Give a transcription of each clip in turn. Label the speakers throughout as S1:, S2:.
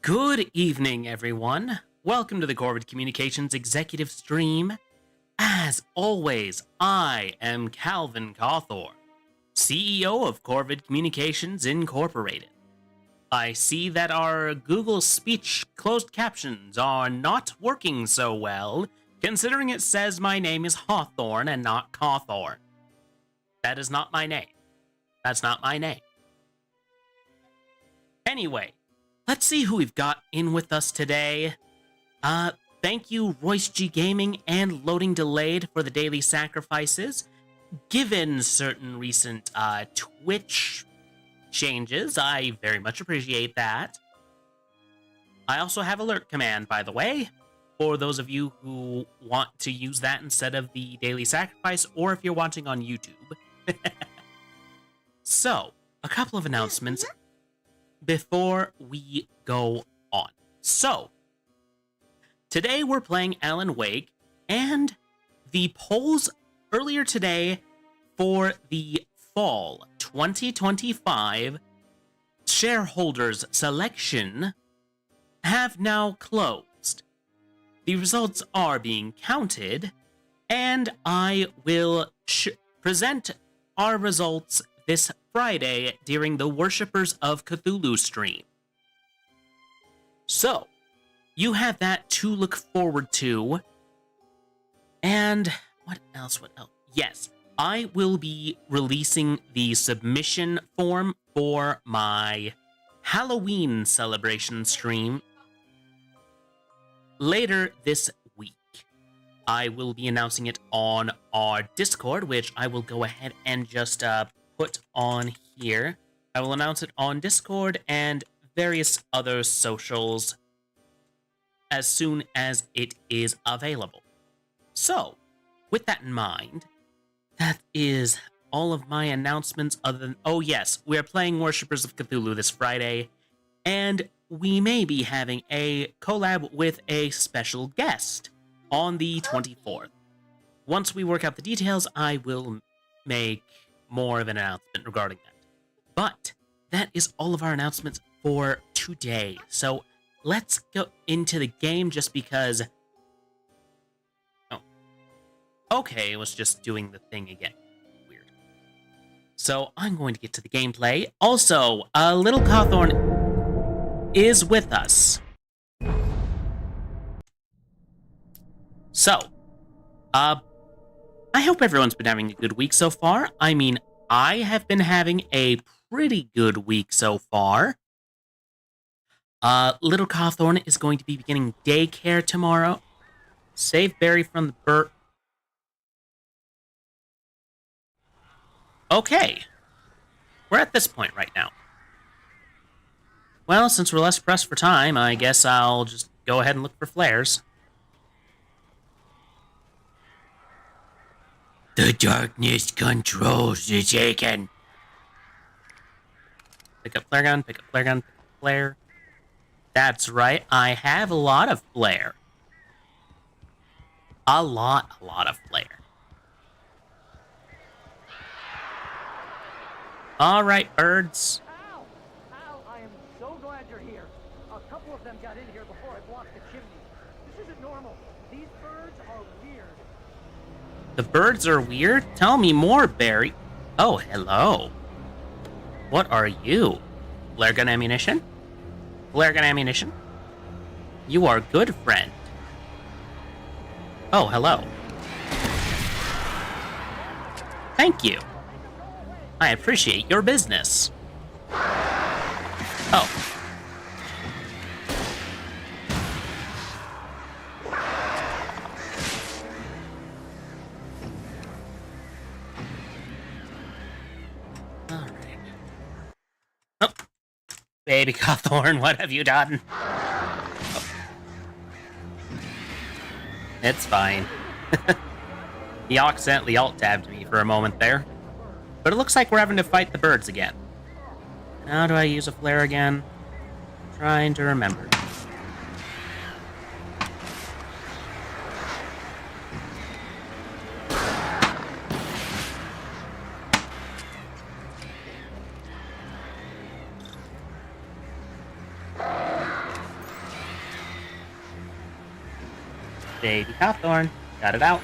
S1: Good evening, everyone. Welcome to the Corvid Communications Executive Stream. As always, I am Calvin Cawthorne, CEO of Corvid Communications Incorporated. I see that our Google Speech closed captions are not working so well, considering it says my name is Hawthorne and not Cawthorne. That is not my name. That's not my name. Anyway, let's see who we've got in with us today. Thank you, Royce G Gaming and Loading Delayed for the daily sacrifices. Given certain recent Twitch changes, I very much appreciate that. I also have Alert Command, by the way, for those of you who want to use that instead of the daily sacrifice, or if you're watching on YouTube. So, a couple of announcements before we go on. So, today we're playing Alan Wake, and the polls earlier today for the fall 2025 shareholders selection have now closed. The results are being counted, and I will present our results this Friday during the Worshippers of Cthulhu stream. So, you have that to look forward to. And what else? Yes, I will be releasing the submission form for my Halloween celebration stream later this week. I will be announcing it on our Discord, which I will go ahead and just put on here. I will announce it on Discord and various other socials as soon as it is available. So, with that in mind, that is all of my announcements other than, oh yes, we are playing Worshippers of Cthulhu this Friday, and we may be having a collab with a special guest on the 24th. Once we work out the details, I will make more of an announcement regarding that. But that is all of our announcements for today. So let's go into the game just because... Oh. Okay, it was just doing the thing again. Weird. So I'm going to get to the gameplay. Also, Little Cawthorne is with us. So, I hope everyone's been having a good week so far. I mean, I have been having a pretty good week so far. Little Cawthorne is going to be beginning daycare tomorrow. Save Barry from the bird. Okay. We're at this point right now. Well, since we're less pressed for time, I guess I'll just go ahead and look for flares. The darkness controls the Taken. Pick up flare gun, pick up flare gun, pick up flare. That's right, I have a lot of flare. A lot of flare. Alright, birds.
S2: Ow! Ow, I am so glad you're here. A couple of them got in here before I blocked the chimney. This isn't normal. These birds are weird.
S1: The birds are weird? Tell me more, Barry. Oh, hello. What are you? Flare gun ammunition? Flare gun ammunition? You are good, friend. Oh, hello. Thank you. I appreciate your business. Oh. Baby Cawthorne, what have you done? Oh. It's fine. He accidentally alt-tabbed me for a moment there. But it looks like we're having to fight the birds again. How do I use a flare again? Trying to remember. Baby Hawthorne. Got it out.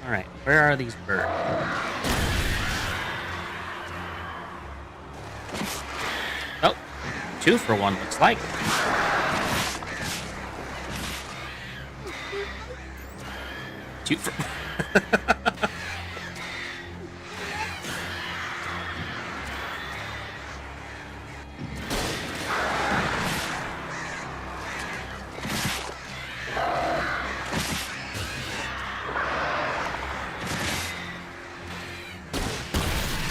S1: Alright, where are these birds? Oh, 2 for 1 looks like. Two for...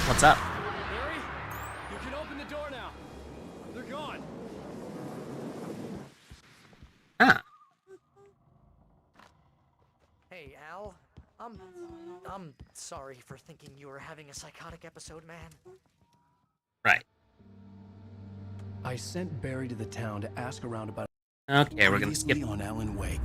S1: What's up?
S3: Barry, you can open the door now. They're gone.
S1: Ah,
S2: Hey, Al. I'm sorry for thinking you were having a psychotic episode, man.
S1: right.
S4: I sent Barry to the town to ask around about
S1: Okay, we're gonna skip.
S4: on Alan Wake.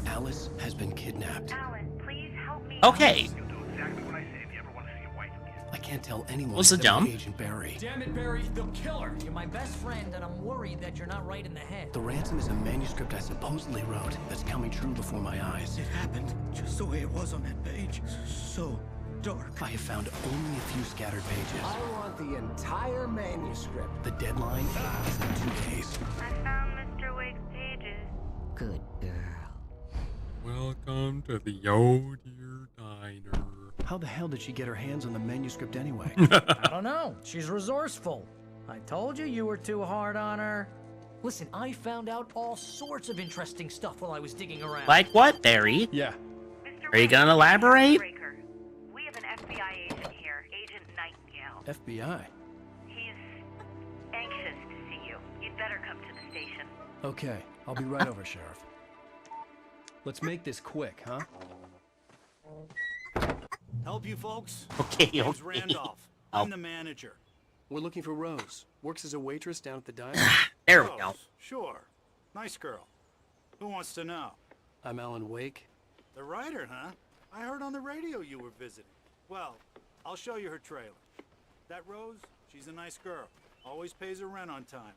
S4: Alice has been kidnapped.
S5: Alan, please help me.
S1: Okay,
S6: You'll do exactly what I say if you ever want to see your wife again.
S4: I can't tell anyone
S1: Was it
S4: except
S1: dumb?
S4: Agent Barry.
S3: Damn it, Barry, they'll kill her.
S2: You're my best friend, and I'm worried that you're not right in the head.
S4: The ransom is a manuscript I supposedly wrote that's coming true before my eyes.
S7: It happened just the way it was on that page. So dark.
S4: I have found only a few scattered pages.
S8: I want the entire manuscript.
S4: The deadline is in 2 days.
S5: I found Mr. Wake's pages.
S2: Good girl.
S1: Welcome to the Oh Dear Diner.
S4: How the hell did she get her hands on the manuscript anyway?
S2: I don't know. She's resourceful. I told you were too hard on her. Listen, I found out all sorts of interesting stuff while I was digging around.
S1: Like what, Barry?
S4: Yeah.
S5: Mr.
S1: Are you
S5: Wake,
S1: gonna elaborate?
S5: Breaker. We have an FBI agent here, Agent Nightingale.
S4: FBI.
S5: He's anxious to see you. You'd better come to the station.
S4: Okay, I'll be right over, Sheriff. Let's make this quick, huh?
S7: Help you folks?
S1: Okay,
S7: Name's
S1: okay.
S7: Randolph.
S1: Oh.
S7: I'm the manager.
S4: We're looking for Rose. Works as a waitress down at the diner.
S1: There we
S7: Rose,
S1: go.
S7: Sure. Nice girl. Who wants to know?
S4: I'm Alan Wake.
S7: The writer, huh? I heard on the radio you were visiting. Well, I'll show you her trailer. That Rose, she's a nice girl. Always pays her rent on time.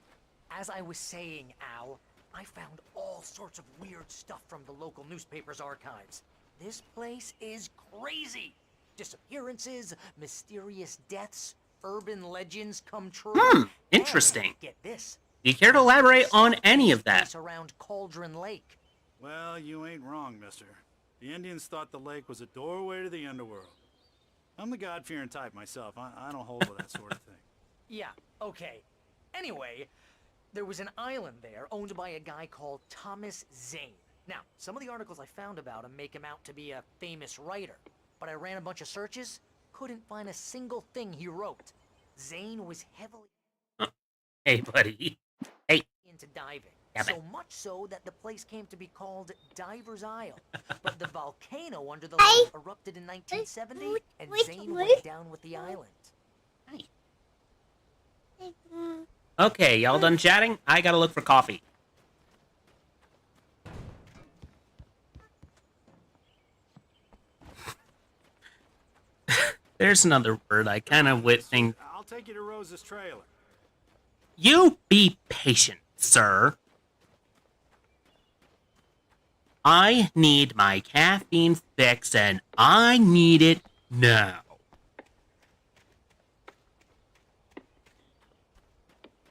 S2: As I was saying, Al, I found all sorts of weird stuff from the local newspaper's archives. This place is crazy. Disappearances, mysterious deaths, urban legends come true.
S1: Interesting.
S2: And get this.
S1: Do you care to elaborate on any of that?
S2: Place around Cauldron Lake.
S7: Well, you ain't wrong, mister. The Indians thought the lake was a doorway to the underworld. I'm the God-fearing type myself. I don't hold with that sort of thing.
S2: Yeah, okay. Anyway, there was an island there owned by a guy called Thomas Zane. Now, some of the articles I found about him make him out to be a famous writer, but I ran a bunch of searches, couldn't find a single thing he wrote. Zane was heavily
S1: Hey, buddy. Hey,
S2: into diving.
S1: Damn it.
S2: So much so that the place came to be called Diver's Isle. But the volcano under the lake erupted in 1970, and Zane went down with the island.
S1: okay, y'all done chatting? I gotta look for coffee. There's another word I kind of would think.
S7: I'll take you to Rose's trailer.
S1: You be patient, sir. I need my caffeine fix, and I need it now.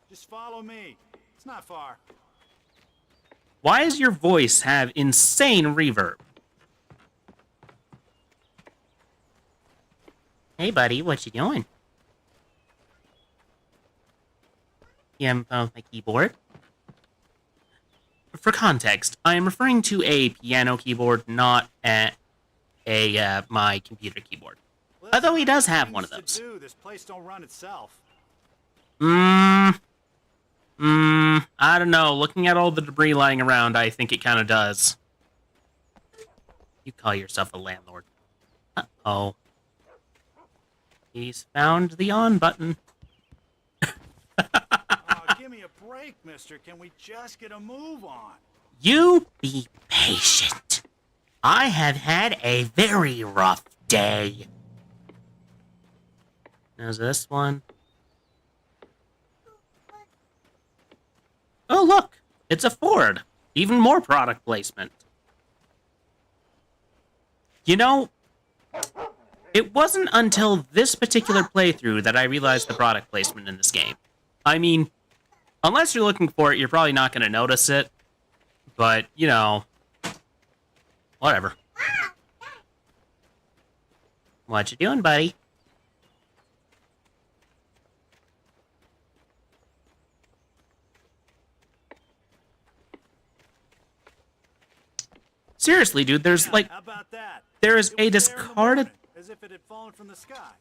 S7: Just follow me. It's not far.
S1: Why does your voice have insane reverb? Hey, buddy, what you doing? Yeah, my keyboard. For context, I am referring to a piano keyboard, not my computer keyboard. Although he does have one of
S7: Things to
S1: those.
S7: do. This place don't run itself.
S1: I don't know. Looking at all the debris lying around, I think it kind of does. You call yourself a landlord. Uh-oh. He's found the on button.
S7: Oh, give me a break, mister. Can we just get a move on?
S1: You be patient. I have had a very rough day. There's this one. It's a Ford. Even more product placement. You know, it wasn't until this particular playthrough that I realized the product placement in this game. I mean, unless you're looking for it, you're probably not going to notice it. But, you know, whatever. What you doing, buddy? Seriously, dude, there's
S7: Yeah,
S1: like,
S7: how about that?
S1: there is
S7: It
S1: a
S7: was there in the
S1: discarded...
S7: morning, as if it had fallen from the sky.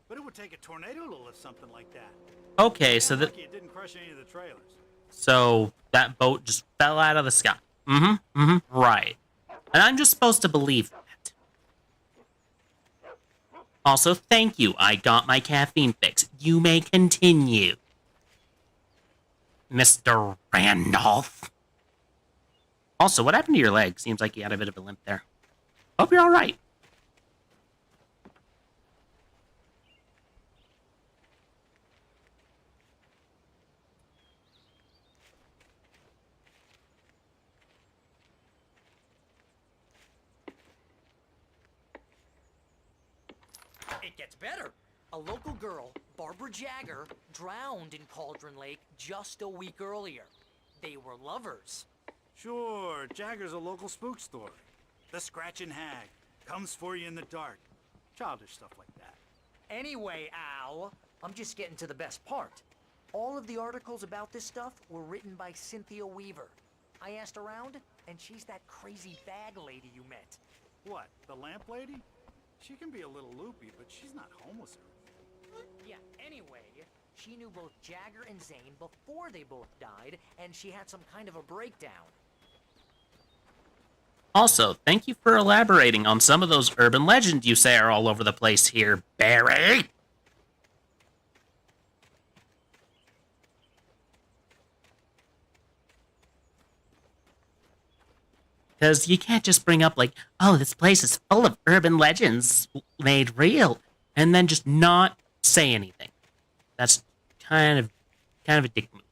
S7: But it would take a tornado to lift something like that.
S1: Okay, so
S7: Yeah,
S1: that...
S7: lucky it didn't crush any of the trailers.
S1: So that boat just fell out of the sky. Right. And I'm just supposed to believe that. Also, thank you. I got my caffeine fix. You may continue. Mr. Randolph. Also, what happened to your leg? Seems like you had a bit of a limp there. Hope you're alright.
S2: It gets better. A local girl, Barbara Jagger, drowned in Cauldron Lake just a week earlier. They were lovers.
S7: Sure, Jagger's a local spook story. The Scratching Hag comes for you in the dark. Childish stuff like that.
S2: Anyway, Al, I'm just getting to the best part. All of the articles about this stuff were written by Cynthia Weaver. I asked around, and she's that crazy bag lady you met.
S7: What, the lamp lady? She can be a little loopy, but she's not homeless.
S2: Yeah, anyway, she knew both Jagger and Zane before they both died, and she had some kind of a breakdown.
S1: Also, thank you for elaborating on some of those urban legends you say are all over the place here, Barry. Because you can't just bring up like, oh, this place is full of urban legends made real, and then just not say anything. That's kind of a dick move.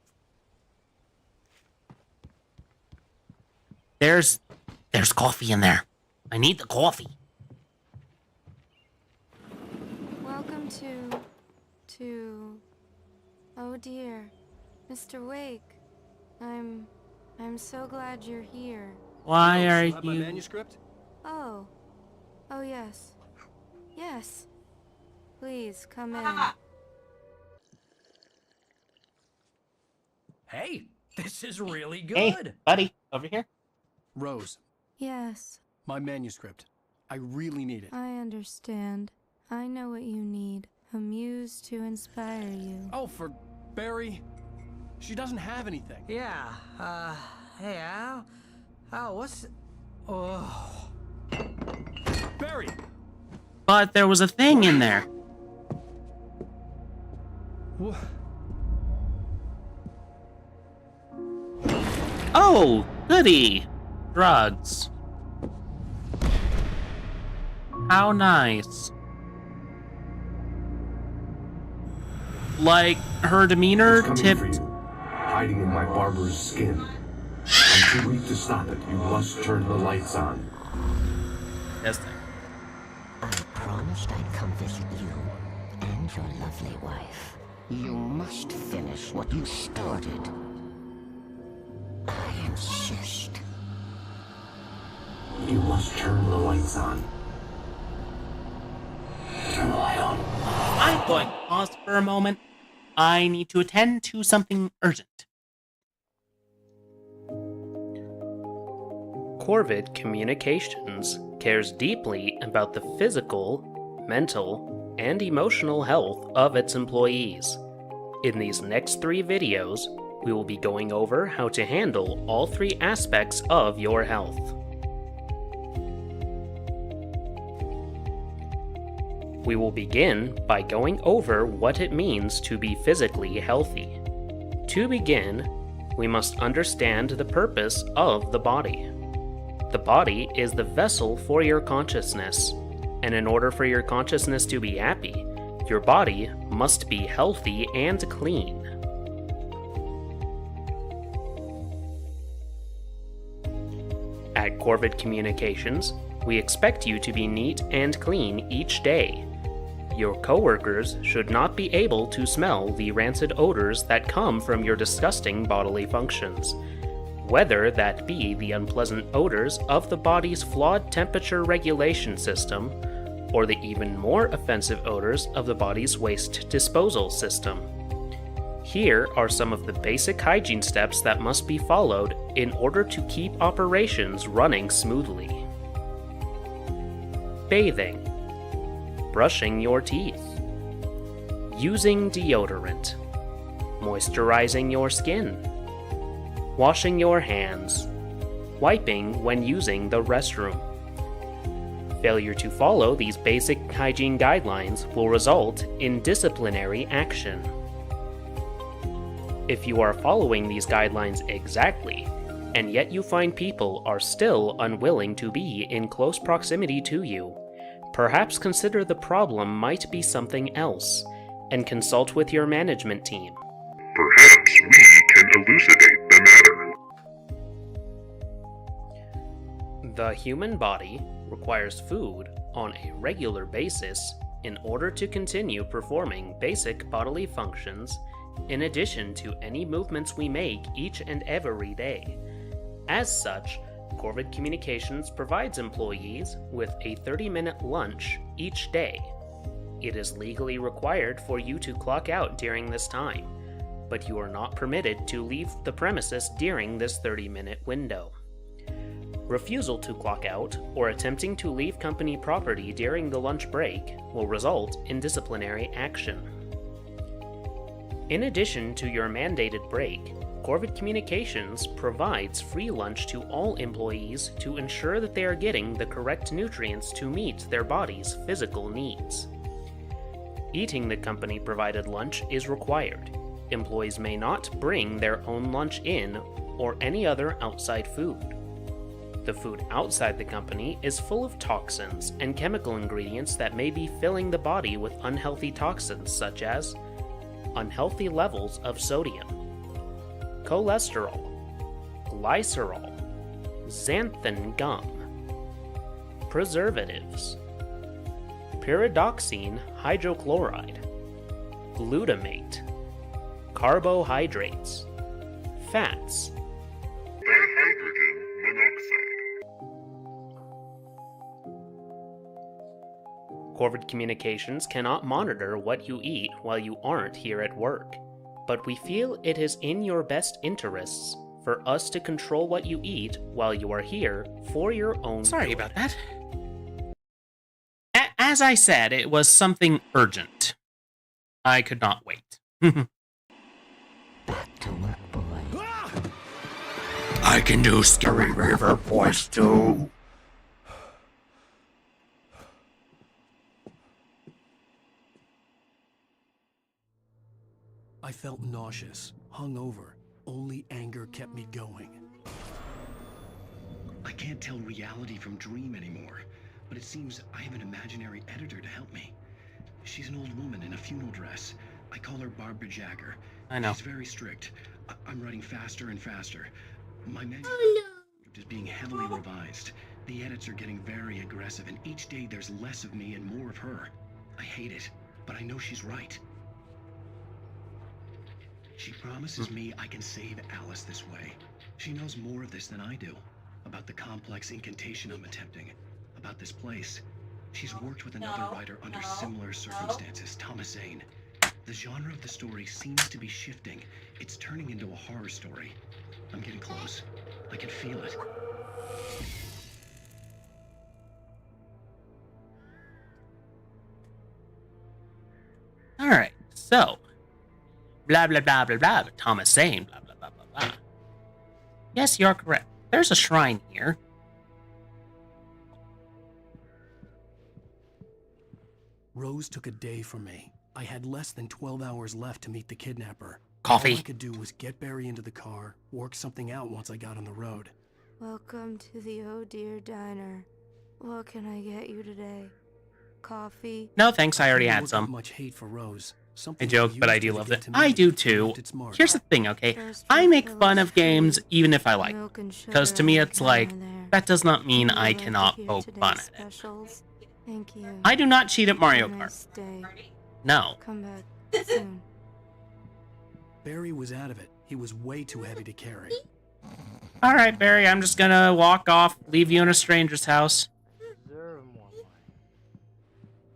S1: There's coffee in there. I need the coffee.
S9: Welcome to... Oh dear. Mr. Wake. I'm so glad you're here.
S1: Why are
S4: Still have my
S1: you...
S4: manuscript?
S9: Oh. Oh yes. Yes. Please, come in.
S2: Hey, this is really good.
S1: Hey, buddy, over here.
S4: Rose,
S9: Yes,
S4: my manuscript. I really need it.
S9: I understand. I know what you need. A muse to inspire you.
S4: Oh, for Barry. She doesn't have anything.
S2: Yeah, hey, Al? Al, what's... Oh...
S4: Barry!
S1: But there was a thing in there.
S4: Wha-
S1: Oh, goody. Drugs. How nice. Like, her demeanor
S10: Coming for
S1: tipped...
S10: you, hiding in my barber's skin. I'm too weak to stop it. You must turn the lights on.
S1: Yes, there.
S11: I promised I'd come visit you and your lovely wife. You must finish what you started. I insist.
S10: You must turn the lights on. Turn the light on.
S1: I'm going to pause for a moment. I need to attend to something urgent. Corvid Communications cares deeply about the physical, mental, and emotional health of its employees. In these next 3 videos, we will be going over how to handle all 3 aspects of your health. We will begin by going over what it means to be physically healthy. To begin, we must understand the purpose of the body. The body is the vessel for your consciousness, and in order for your consciousness to be happy, your body must be healthy and clean. At Corvid Communications, we expect you to be neat and clean each day. Your coworkers should not be able to smell the rancid odors that come from your disgusting bodily functions, whether that be the unpleasant odors of the body's flawed temperature regulation system, or the even more offensive odors of the body's waste disposal system. Here are some of the basic hygiene steps that must be followed in order to keep operations running smoothly. Bathing. Brushing your teeth. Using deodorant. Moisturizing your skin. Washing your hands. Wiping when using the restroom. Failure to follow these basic hygiene guidelines will result in disciplinary action. If you are following these guidelines exactly, and yet you find people are still unwilling to be in close proximity to you, perhaps consider the problem might be something else, and consult with your management team.
S10: Perhaps we can elucidate the matter.
S1: The human body requires food on a regular basis in order to continue performing basic bodily functions in addition to any movements we make each and every day. As such, Corvid Communications provides employees with a 30-minute lunch each day. It is legally required for you to clock out during this time, but you are not permitted to leave the premises during this 30-minute window. Refusal to clock out or attempting to leave company property during the lunch break will result in disciplinary action. In addition to your mandated break, Corvid Communications provides free lunch to all employees to ensure that they are getting the correct nutrients to meet their body's physical needs. Eating the company-provided lunch is required. Employees may not bring their own lunch in or any other outside food. The food outside the company is full of toxins and chemical ingredients that may be filling the body with unhealthy toxins such as unhealthy levels of sodium, cholesterol, glycerol, xanthan gum, preservatives, pyridoxine hydrochloride, glutamate, carbohydrates, fats,
S10: Dihydrogen monoxide.
S1: Corvid Communications cannot monitor what you eat while you aren't here at work, but we feel it is in your best interests for us to control what you eat while you are here for your own Sorry good. about that. As I said, it was something urgent. I could not wait.
S11: Back to work, boy.
S10: I can do Scary River voice too.
S4: I felt nauseous, hungover. Only anger kept me going.
S12: I can't tell reality from dream anymore, but it seems I have an imaginary editor to help me. She's an old woman in a funeral dress. I call her Barbara Jagger.
S1: I know.
S12: She's very strict. I'm writing faster and faster. My manuscript is being heavily revised. The edits are getting very aggressive, and each day there's less of me and more of her. I hate it, but I know she's right. She promises me I can save Alice this way. She knows more of this than I do. About the complex incantation I'm attempting. About this place. She's worked with another writer under similar circumstances, Thomas Zane. The genre of the story seems to be shifting. It's turning into a horror story. I'm getting close. I can feel it.
S1: Alright, so. Blah, blah, blah, blah, blah. Thomas Zane, blah, blah, blah, blah, blah. Yes, you're correct. There's a shrine here.
S4: Rose took a day from me. I had less than 12 hours left to meet the kidnapper.
S1: Coffee.
S4: All I could do was get Barry into the car, work something out once I got on the road.
S9: Welcome to the Oh Dear Diner. What can I get you today? Coffee?
S1: No, thanks. I already
S4: didn't
S1: had
S4: look
S1: some.
S4: up much hate for Rose,
S1: I joke, but I do love it. I do too.
S4: Its mark.
S1: Here's the thing, okay? I make fun of games even if I like them. Because to me it's like, that does not mean I cannot poke fun at it.
S9: Thank you.
S1: I do not cheat at Mario Kart.
S9: Nice day.
S1: No.
S9: Come back soon.
S4: Barry was out of it. He was way too heavy to carry.
S1: Alright, Barry, I'm just gonna walk off, leave you in a stranger's house.
S2: Deserve more money.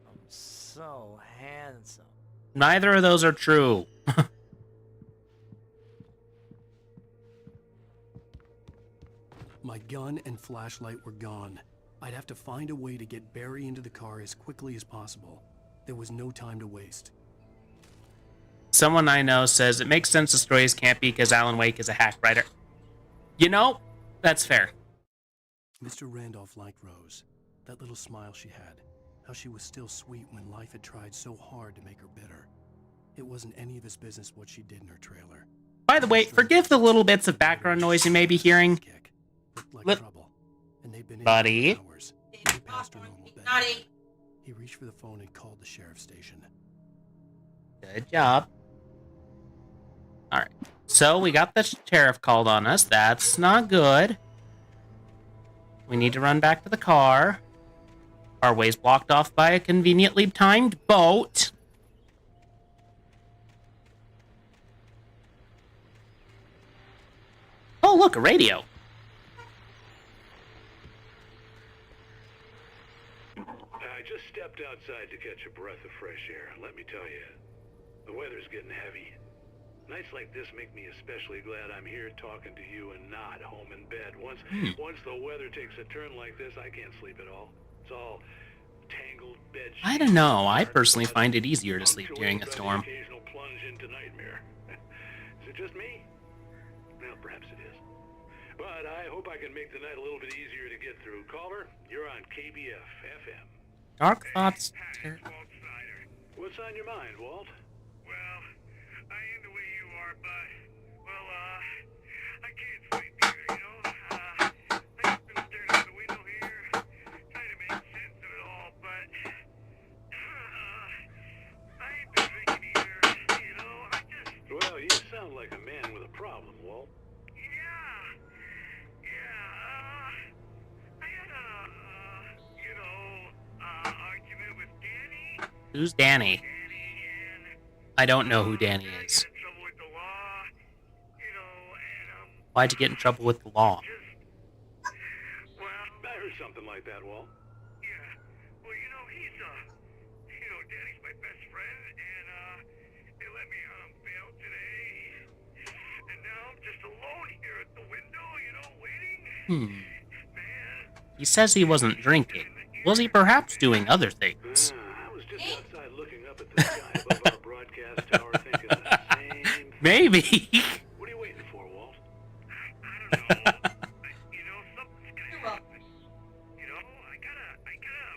S2: I'm so handsome.
S1: Neither of those are true.
S4: My gun and flashlight were gone. I'd have to find a way to get Barry into the car as quickly as possible. There was no time to waste.
S1: Someone I know says it makes sense the stories can't be because Alan Wake is a hack writer. You know, that's fair.
S4: Mr. Randolph liked Rose. That little smile she had. How she was still sweet when life had tried so hard to make her bitter. It wasn't any of his business what she did in her trailer.
S1: By the way, forgive the little bits of background noise you may be hearing.
S4: Like trouble. And they'd been
S1: Buddy.
S4: in for hours. Way past her normal bedtime. He reached for the phone and called the sheriff's station.
S1: Good job. Alright. So we got the sheriff called on us. That's not good. We need to run back to the car. Our way's blocked off by a conveniently timed boat. Oh, look, a radio.
S13: I just stepped outside to catch a breath of fresh air. Let me tell you, the weather's getting heavy. Nights like this make me especially glad I'm here talking to you and not home in bed. Once the weather takes a turn like this, I can't sleep at all. It's all tangled bed sheets.
S1: I don't know. I personally find it easier to sleep during a storm.
S13: Occasional plunge into nightmare. Is it just me? Well, perhaps it is. But I hope I can make the night a little bit easier to get through. Caller, you're on KBF FM.
S1: Dark thoughts.
S13: What's on your mind, Walt?
S6: Well, I am the way you are, but, well, I can't sleep either, you know? I just been staring out the window here, trying to make sense of it all, but, I ain't been drinking either, you know?
S13: Well, you sound like a man with a problem, Walt.
S6: I had a argument with Danny.
S1: Who's Danny? I don't know who Danny is. Why'd you get in trouble with the law?
S13: I heard something like that, Walt.
S6: Well, you know, Danny's my best friend, and, they let me bail today. And now I'm just alone here at the window, you know, waiting.
S1: He says he wasn't drinking. Was he perhaps doing other things?
S13: I was just outside looking up at the sky above our broadcast tower thinking the same thing.
S1: Maybe.
S13: What are you waiting for, Walt?
S6: I don't know. You know, something's gonna happen. You know, I think I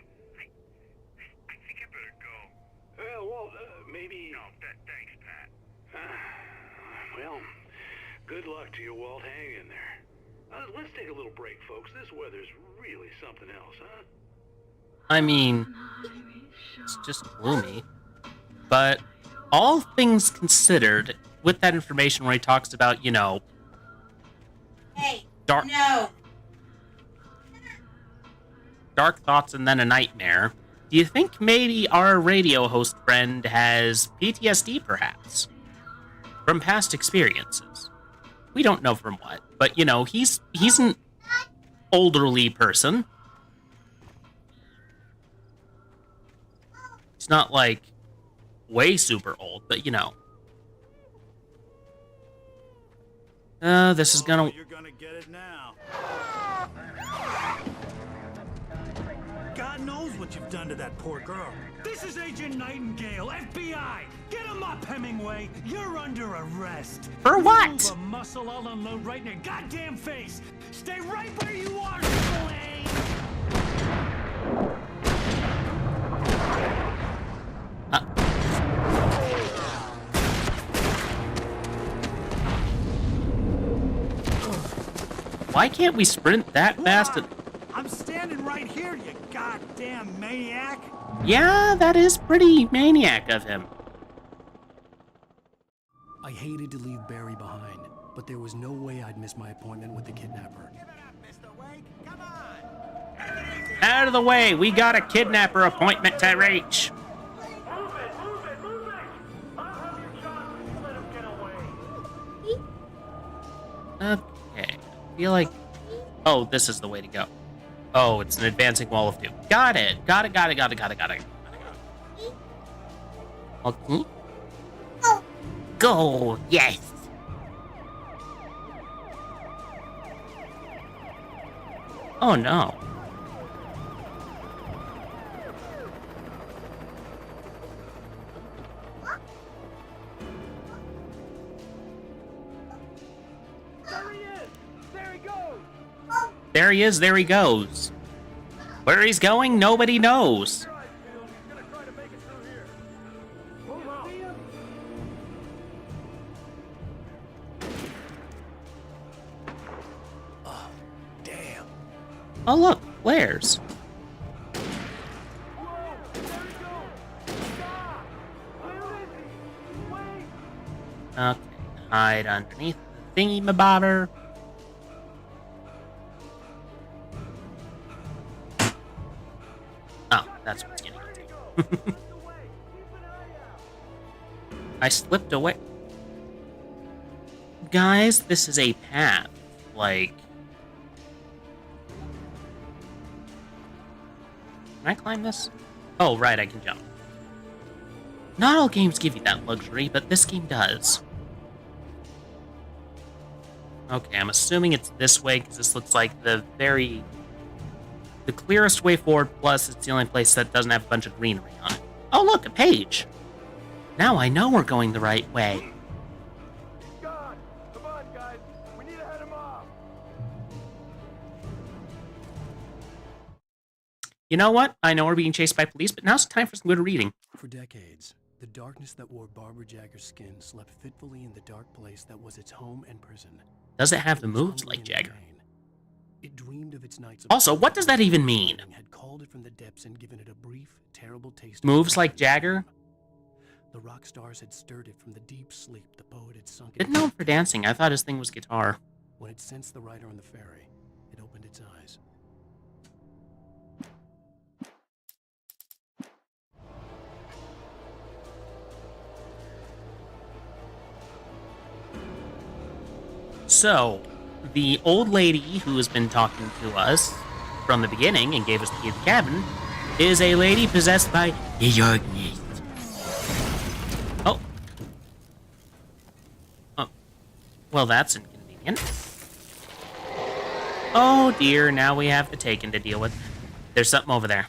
S6: better go.
S13: Well, Walt, maybe...
S6: No, thanks, Pat.
S13: Well, good luck to you, Walt. Hang in there. Let's take a little break, folks. This weather's really something else, huh?
S1: I mean, it's just gloomy. But all things considered, with that information where he talks about, you know, dark thoughts and then a nightmare, do you think maybe our radio host friend has PTSD, perhaps? From past experiences. We don't know from what, but, you know, he's an elderly person. He's not, like, way super old, but, you know. This is gonna...
S7: You're gonna get it now. God knows what you've done to that poor girl.
S14: This is Agent Nightingale, FBI! Get him up, Hemingway! You're under arrest!
S1: For what?
S14: Move a muscle, I'll unload right in your goddamn face! Stay right where you are, Spillane!
S1: Why can't we sprint that fast?
S7: I'm standing right here, you goddamn maniac!
S1: Yeah, that is pretty maniac of him.
S4: I hated to leave Barry behind, but there was no way I'd miss my appointment with the kidnapper.
S1: Out of the way, we got a kidnapper appointment to reach. Okay, I feel like... Oh, this is the way to go. Oh, it's an advancing wall of doom. Got it. Got it. Okay. Go, yes. Oh, no. There he is, there he goes. Where he's going, nobody knows.
S4: Oh, damn.
S1: Oh, look, flares. Okay, hide underneath the thingy-mabobber. Oh, that's what's getting into. I slipped away. Guys, this is a path. Like... Can I climb this? Oh, right, I can jump. Not all games give you that luxury, but this game does. Okay, I'm assuming it's this way, because this looks like the clearest way forward, plus it's the only place that doesn't have a bunch of greenery on it. Oh, look, a page! Now I know we're going the right way.
S3: God, come on, guys. We need to head him off.
S1: You know what? I know we're being chased by police, but now's the time for some good reading.
S4: For decades, the darkness that wore Barbara Jagger's skin slept fitfully in the dark place that was its home and prison.
S1: Does it have the moves like Jagger?
S4: It dreamed of its nights.
S1: Also, what does that even mean?
S4: Had called it from the depths and given it a brief, terrible taste.
S1: Moves like Jagger?
S4: The rock stars had stirred it from the deep sleep the poet had sunk.
S1: Didn't know him for dancing. I thought his thing was guitar.
S4: When it sensed the rider on the ferry, it opened its eyes.
S1: So, the old lady who has been talking to us from the beginning and gave us the key to the cabin is a lady possessed by the darkness. Oh. Oh. Well, that's inconvenient. Oh dear, now we have the Taken to deal with. There's something over there.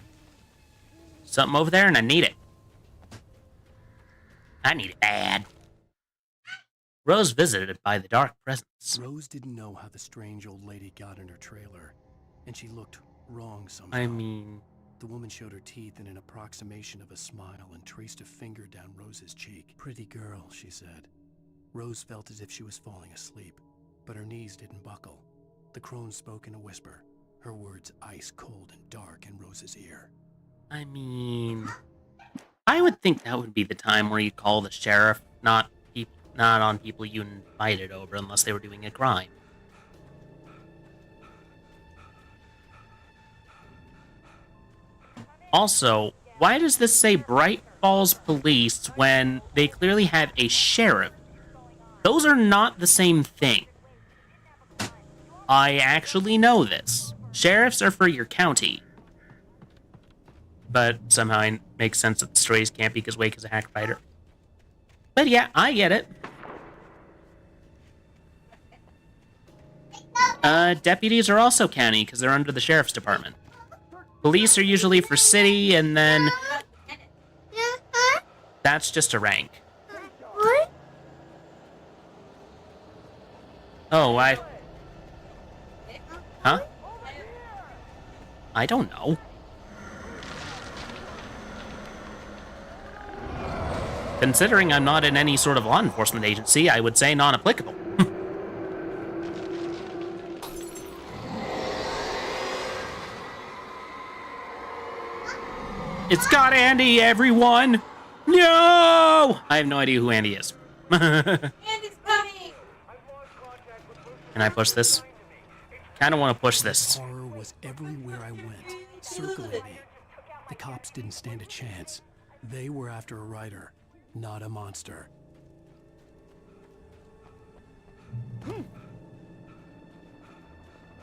S1: Something over there, and I need it. I need it bad. Rose visited by the dark presence.
S4: Rose didn't know how the strange old lady got in her trailer, and she looked wrong somehow.
S1: I mean...
S4: The woman showed her teeth in an approximation of a smile and traced a finger down Rose's cheek. Pretty girl, she said. Rose felt as if she was falling asleep, but her knees didn't buckle. The crone spoke in a whisper, her words ice cold and dark in Rose's ear.
S1: I mean... I would think that would be the time where you'd call the sheriff, not on people you invited over unless they were doing a crime. Also, why does this say Bright Falls Police when they clearly have a sheriff? Those are not the same thing. I actually know this. Sheriffs are for your county. But somehow it makes sense that the Strays can't be because Wake is a hack writer. But yeah, I get it. Deputies are also county because they're under the sheriff's department. Police are usually for city, and then... That's just a rank. Oh, Huh? I don't know. Considering I'm not in any sort of law enforcement agency, I would say non-applicable. It's got Andy, everyone! No! I have no idea who Andy is. Can I push this? Kind of want to push this.
S4: Horror was everywhere I went, circling me. The cops didn't stand a chance. They were after a writer, not a monster.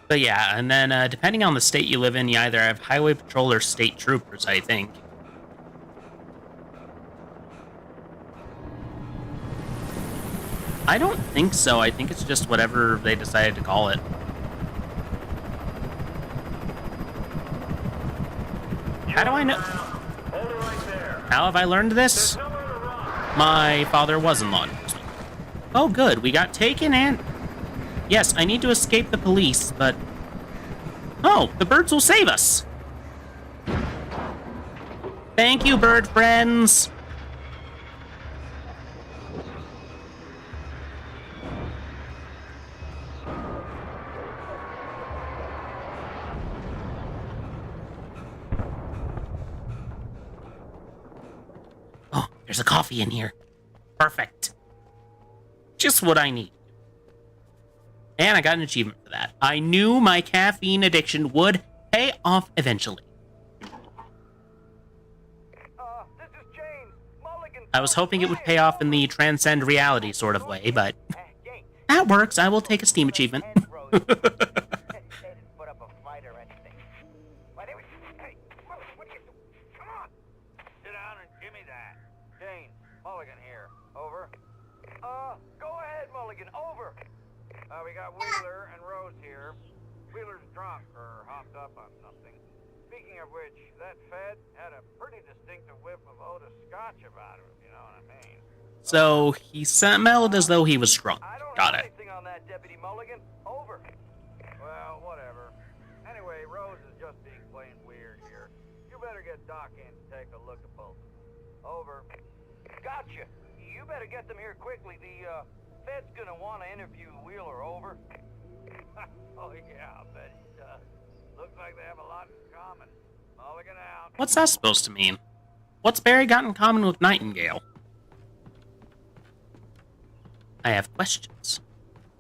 S1: But yeah, and then depending on the state you live in, you either have highway patrol or state troopers, I think. I don't think so. I think it's just whatever they decided to call it. How do I know? How have I learned this? My father was in law enforcement. Oh, good. We got taken and... Yes, I need to escape the police, but... Oh, the birds will save us! Thank you, bird friends! Oh, there's a coffee in here. Perfect. Just what I need. And I got an achievement for that. I knew my caffeine addiction would pay off eventually. I was hoping it would pay off in the transcend reality sort of way, but that works. I will take a Steam achievement.
S6: We got Wheeler and Rose here. Wheeler's drunk or hopped up on something. Speaking of which, that Fed had a pretty distinctive whiff of Otis Scotch about him, if you know what I mean.
S1: So he smelled as though he was drunk. Got it.
S6: Anything on that, Deputy Mulligan? Over. Well, whatever. Anyway, Rose is just being plain weird here. You better get Doc in to take a look at both. Over. Gotcha. You better get them here quickly. The Fed's gonna want to interview Wheeler. Over. Oh yeah, I bet he does. Looks like they have a lot in common. Mulligan out.
S1: What's that supposed to mean? What's Barry got in common with Nightingale? I have questions.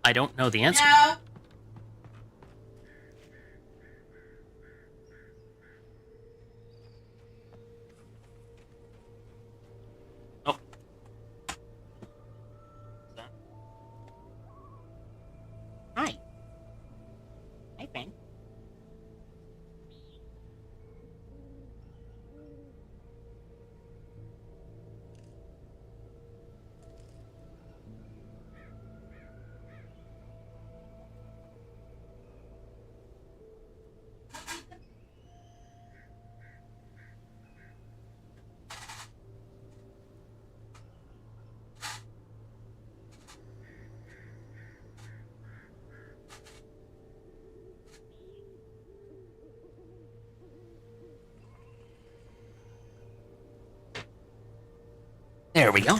S1: I don't know the answer.
S15: No.
S1: Oh. Hi. Hi, friend. There we go.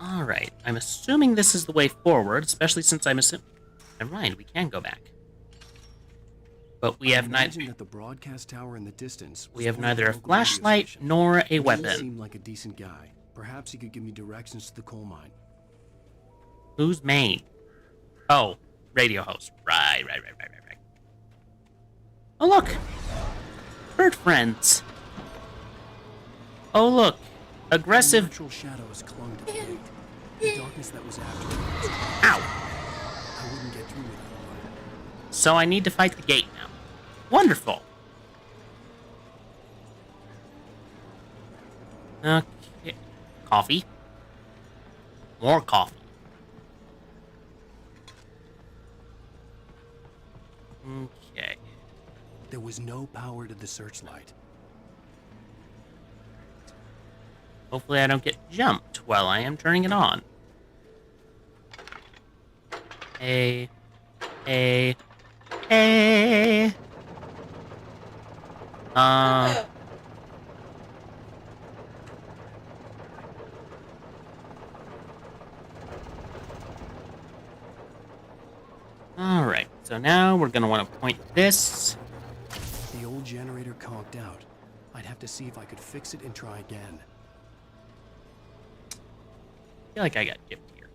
S1: Alright, I'm assuming this is the way forward, especially since I'm assuming... Never mind, we can go back. But we have neither...
S4: That the broadcast tower in the distance.
S1: We have neither a flashlight nor a
S4: He
S1: weapon.
S4: seemed like a decent guy. Perhaps he could give me directions to the coal mine.
S1: Who's Maine? Oh, radio host. Right. Oh, look! Bird friends. Oh, look. Aggressive...
S4: Natural shadows clung to the gate. The darkness that was after me.
S1: Ow!
S4: I wouldn't get through without one.
S1: So I need to fight the gate now. Wonderful. Okay. Coffee. More coffee. Okay.
S4: There was no power to the searchlight.
S1: Hopefully I don't get jumped while I am turning it on. Hey. Alright, so now we're gonna want to point this.
S4: The old generator conked out. I'd have to see if I could fix it and try again.
S1: feel like I got gypped here.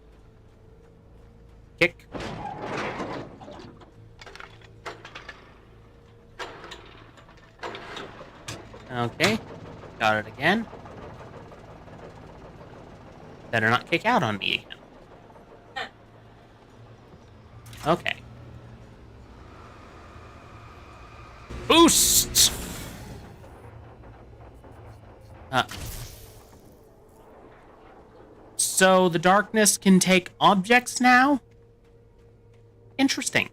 S1: Kick. Okay. Got it again. Better not kick out on me again. Okay. Boost! So the darkness can take objects now? Interesting.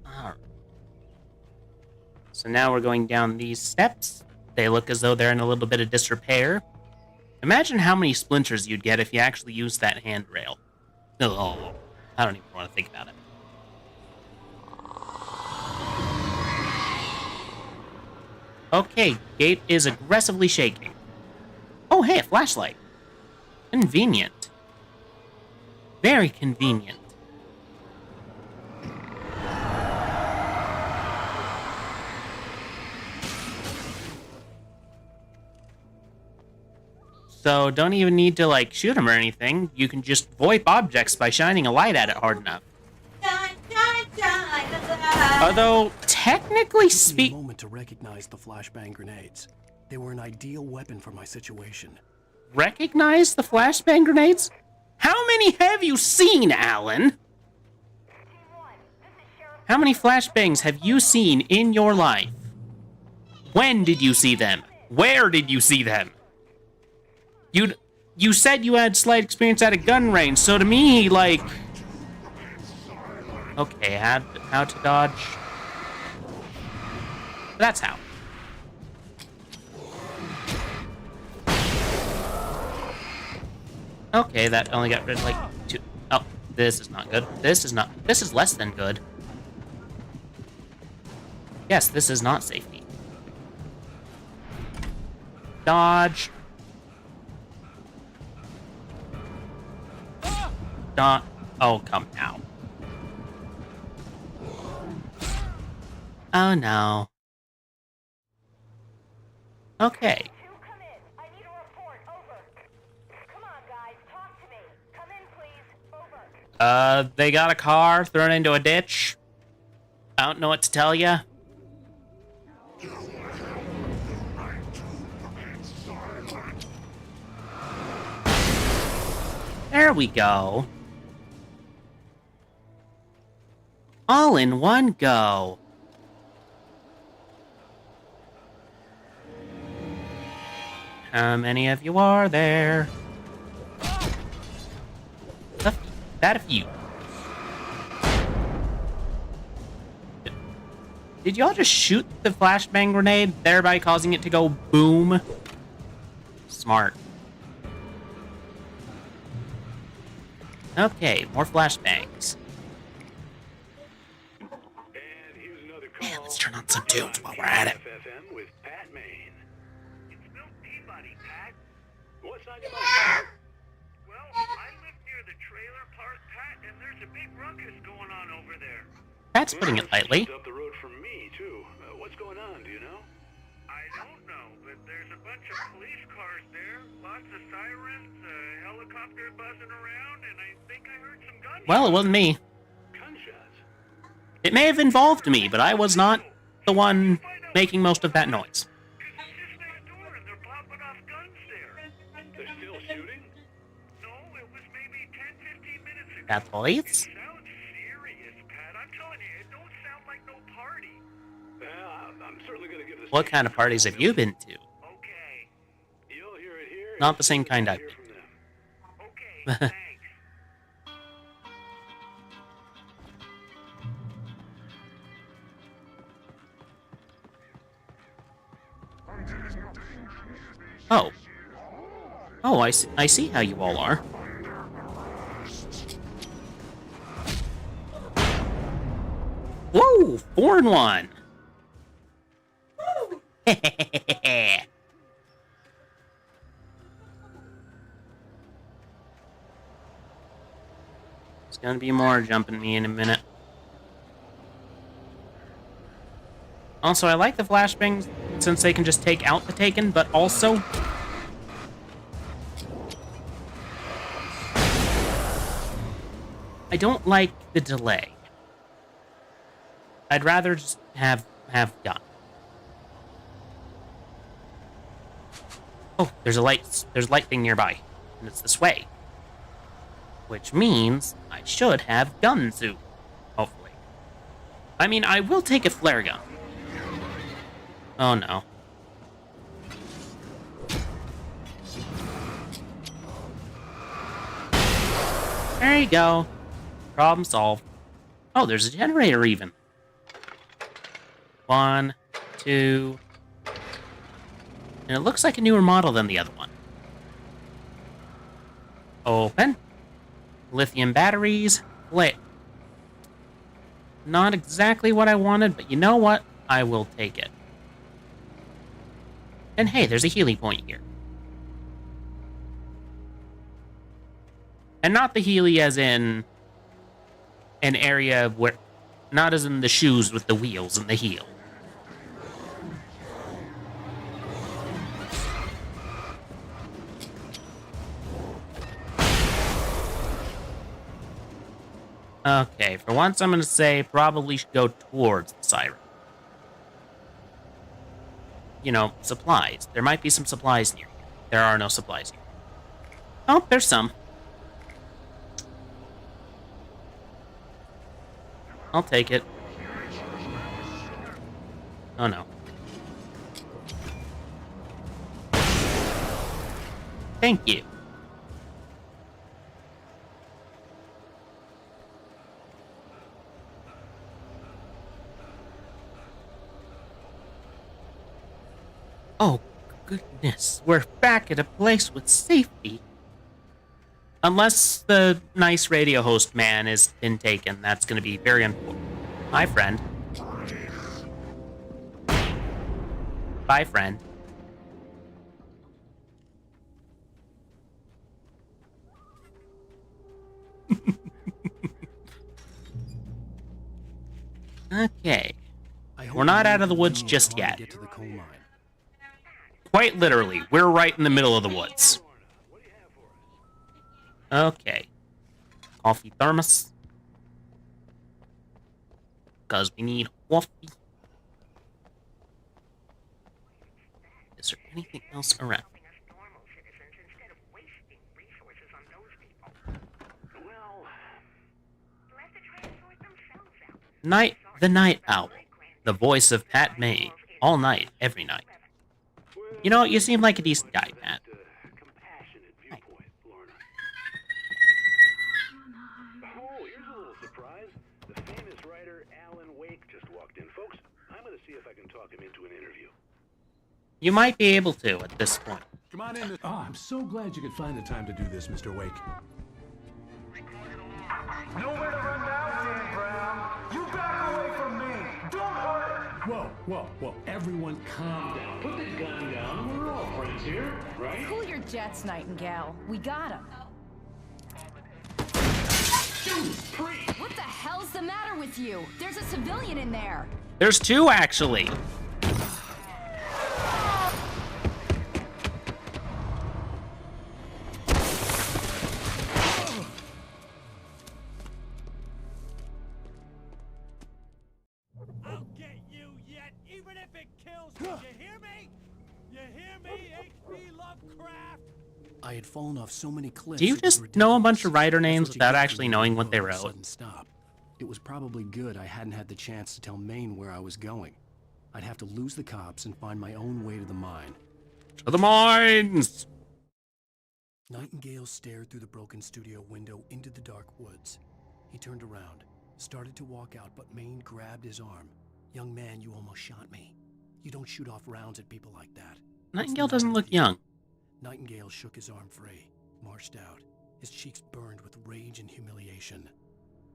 S1: Alright. So now we're going down these steps. They look as though they're in a little bit of disrepair. Imagine how many splinters you'd get if you actually used that handrail. Oh, I don't even want to think about it. Okay, gate is aggressively shaking. Oh, hey, a flashlight. Convenient. Very convenient. So don't even need to, like, shoot him or anything. You can just VoIP objects by shining a light at it hard enough. Although, technically speaking...
S4: moment to recognize the flashbang grenades. They were an ideal weapon for my situation.
S1: Recognize the flashbang grenades? How many have you seen, Alan? How many flashbangs have you seen in your life? When did you see them? Where did you see them? You said you had slight experience at a gun range, so to me, like... Okay, how to dodge? That's how. Okay, that only got rid of, like, 2... Oh, this is not good. This is less than good. Yes, this is not safety. Dodge. Oh, come now. Oh, no. Okay. They got a car thrown into a ditch. I don't know what to tell you. There we go. All in one go. How many of you are there? That a few. Did y'all just shoot the flashbang grenade, thereby causing it to go boom? Smart. Okay, more flashbangs. Man, let's turn on some tunes while we're at it.
S13: With Pat Maine. It's Bill Peabody, Pat. What's on your mind? Well, I live near the trailer park, Pat, and there's a big ruckus going on over there.
S1: Pat's putting it lightly.
S13: Up the road from me, too. What's going on, do you know? I don't know, but there's a bunch of police cars there, lots of sirens, a helicopter buzzing around, and I think I heard some gunshots.
S1: Well, it wasn't me. It may have involved me, but I was not the one making most of that noise.
S13: They're still shooting?
S6: No, it was maybe 10, 15 minutes ago.
S1: That police?
S6: It sounds serious, Pat. I'm telling you, it don't sound like no party.
S13: I'm certainly gonna give this...
S1: What kind of parties have you been to?
S6: Okay.
S13: You'll hear it here.
S1: Not the same kind I've been to.
S6: Okay, thanks.
S1: Oh. Oh, I see how you all are. Whoa! 4-1! There's gonna be more jumping me in a minute. Also, I like the flashbangs since they can just take out the Taken, but also... I don't like the delay. I'd rather just have gun. Oh, there's a light thing nearby, and it's this way. Which means I should have guns soon, hopefully. I mean, I will take a flare gun. Oh no. There you go. Problem solved. Oh, there's a generator even. 1, 2... And it looks like a newer model than the other one. Open. Lithium batteries. Lit. Not exactly what I wanted, but you know what? I will take it. And hey, there's a healing point here. And not the Healy as in an area where... Not as in the shoes with the wheels and the heel. Okay, for once I'm gonna say probably should go towards the siren. You know, supplies. There might be some supplies near here. There are no supplies here. Oh, there's some. I'll take it. Oh no. Thank you. Oh, goodness. We're back at a place with safety. Unless the nice radio host man has been taken, that's going to be very unfortunate. Hi, friend. Bye, friend. Okay. We're not out of the woods just yet. Quite literally, we're right in the middle of the woods. Okay. Coffee thermos. Because we need coffee. Is there anything else around? Night, the Night Owl. The voice of Pat May. All night, every night. You know, you seem like a decent guy, Pat.
S13: Oh, here's a little surprise. The famous writer Alan Wake just walked in. Folks, I'm going to see if I can talk him into an interview.
S1: You might be able to at this point.
S15: Come on in. Oh, I'm so glad you could find the time to do this, Mr. Wake.
S3: Nowhere to run now, Dan Brown. You back away from me. Don't hurt her.
S15: Whoa. Everyone calm down. Put the gun down. We're all friends here, right?
S16: Cool your jets, Nightingale. We got him. What the hell's the matter with you? There's a civilian in there.
S1: There's two, actually.
S14: I'll get you yet, even if it kills you. You hear me? You hear me, H.P. Lovecraft?
S4: I had fallen off so many cliffs.
S1: Do you just know a bunch of writer names without actually knowing what they wrote?
S4: Stop. It was probably good I hadn't had the chance to tell Maine where I was going. I'd have to lose the cops and find my own way to the mine.
S1: To the mines!
S4: Nightingale stared through the broken studio window into the dark woods. He turned around, started to walk out, but Maine grabbed his arm. Young man, you almost shot me. You don't shoot off rounds at people like that.
S1: Nightingale doesn't look young.
S4: Nightingale shook his arm free, marched out. His cheeks burned with rage and humiliation.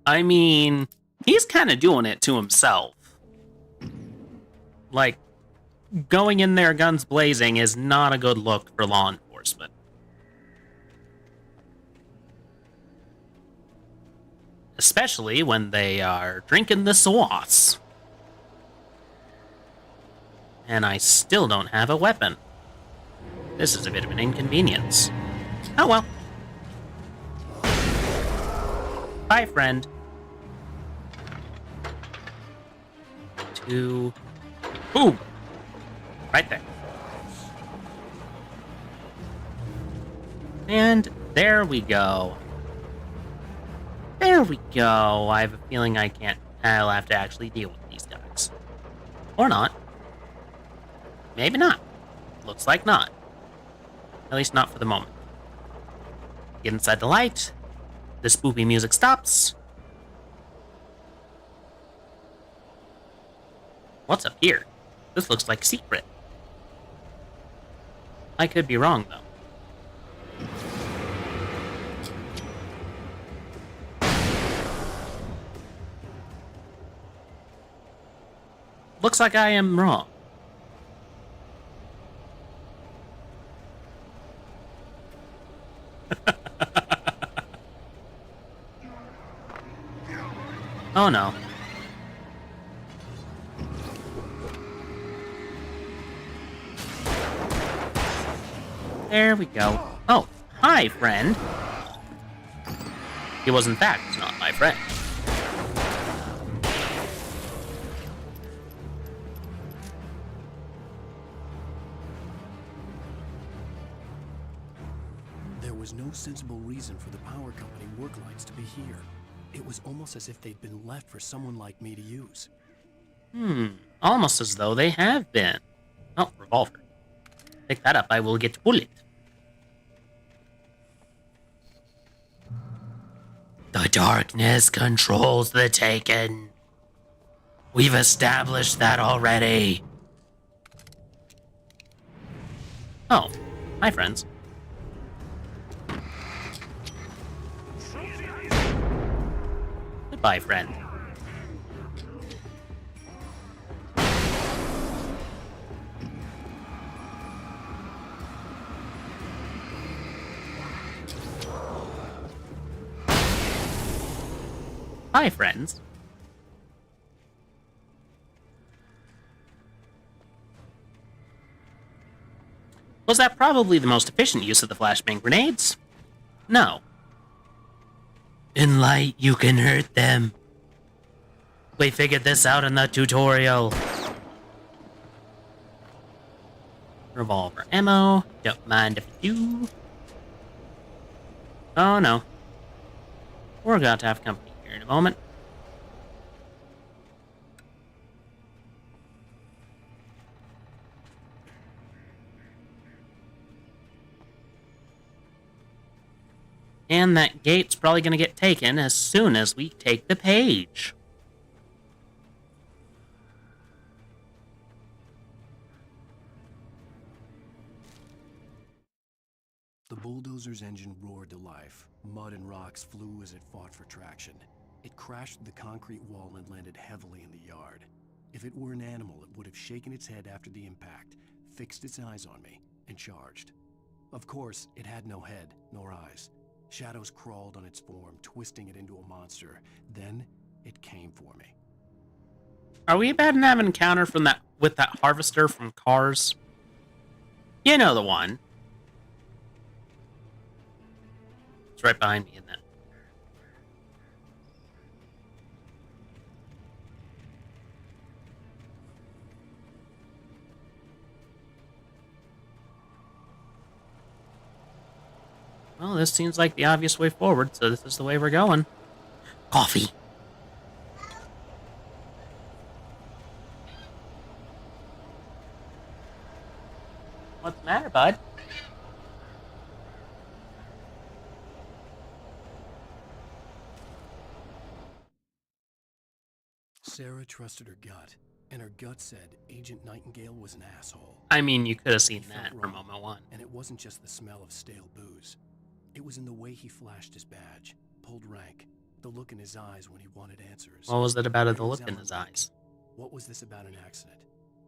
S1: I mean, he's kind of doing it to himself. Like, going in there guns blazing is not a good look for law enforcement. Especially when they are drinking the sauce. And I still don't have a weapon. This is a bit of an inconvenience. Oh well. Bye, friend. 2. Boom! Right there. And there we go. There we go. I have a feeling I'll have to actually deal with these guys. Or not. Maybe not. Looks like not. At least not for the moment. Get inside the light. The spoopy music stops. What's up here? This looks like secret. I could be wrong, though. Looks like I am wrong. Oh no. There we go. Oh, hi, friend. He was in fact not my friend.
S4: There was no sensible reason for the power company work lights to be here. It was almost as if they'd been left for someone like me to use.
S1: Almost as though they have been. Oh, revolver. Pick that up, I will get bullet. The darkness controls the Taken. We've established that already. Oh, hi, friends. Goodbye, friend. Hi, friends. Was that probably the most efficient use of the flashbang grenades? No. In light, you can hurt them. We figured this out in the tutorial. Revolver ammo. Don't mind if you do. Oh no. We're going to have company here in a moment. And that gate's probably going to get taken as soon as we take the page.
S4: The bulldozer's engine roared to life. Mud and rocks flew as it fought for traction. It crashed the concrete wall and landed heavily in the yard. If it were an animal, it would have shaken its head after the impact, fixed its eyes on me, and charged. Of course, it had no head, nor eyes. Shadows crawled on its form, twisting it into a monster. Then, it came for me.
S1: Are we about to have an encounter with that harvester from Cars? You know the one. It's right behind me in that. Well, this seems like the obvious way forward, so this is the way we're going. Coffee. What's the matter, bud?
S4: Sarah trusted her gut, and her gut said Agent Nightingale was an asshole.
S1: I mean, you could have seen that from moment one.
S4: And it wasn't just the smell of stale booze. It was in the way he flashed his badge, pulled rank, the look in his eyes when he wanted answers.
S1: What was it about the look in his eyes?
S4: What was this about an accident?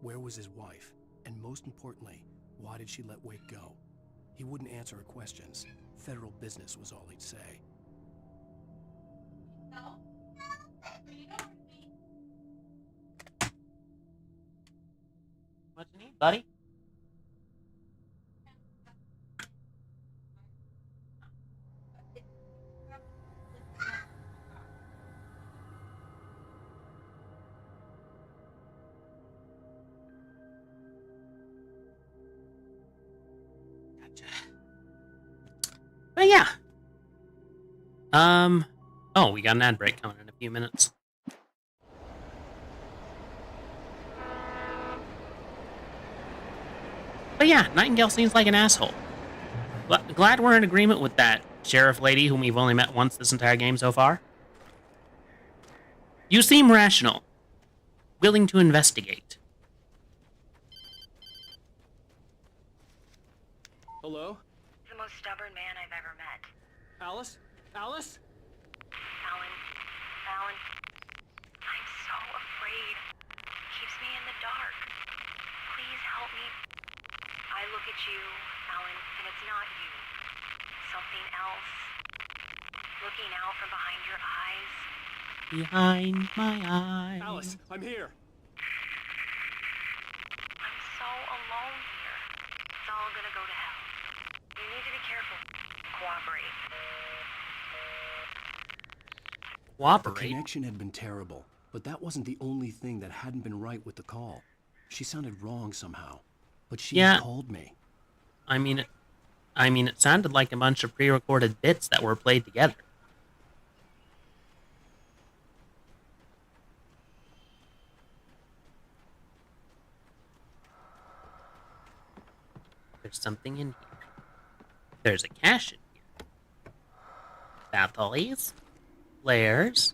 S4: Where was his wife? And most importantly, why did she let Wake go? He wouldn't answer her questions. Federal business was all he'd say.
S1: What you need, buddy? But yeah. Oh, we got an ad break coming in a few minutes. But yeah, Nightingale seems like an asshole. Glad we're in agreement with that sheriff lady whom we've only met once this entire game so far. You seem rational. Willing to investigate.
S17: Hello?
S5: The most stubborn man I've ever met.
S17: Alice? Alice?
S5: Alan, I'm so afraid. Keeps me in the dark. Please help me. I look at you, Alan, and it's not you. Something else. Looking out from behind your eyes.
S1: Behind my eyes.
S17: Alice, I'm here.
S5: I'm so alone here. It's all gonna go to hell. You need to be careful. Cooperate.
S4: The connection had been terrible, but that wasn't the only thing that hadn't been right with the call. She sounded wrong somehow, but she had called me.
S1: I mean, it sounded like a bunch of pre-recorded bits that were played together. There's something in here. There's a cache in here. Batteries. Flares,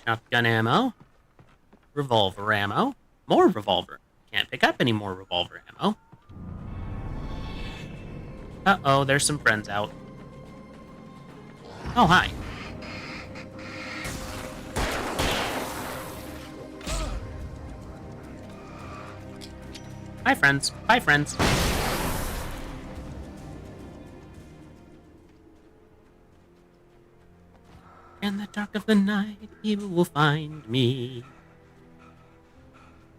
S1: shotgun ammo, revolver ammo, more revolver. Can't pick up any more revolver ammo. Uh-oh, there's some friends out. Oh, hi. Hi, friends. Bye, friends. In the dark of the night, evil will find me.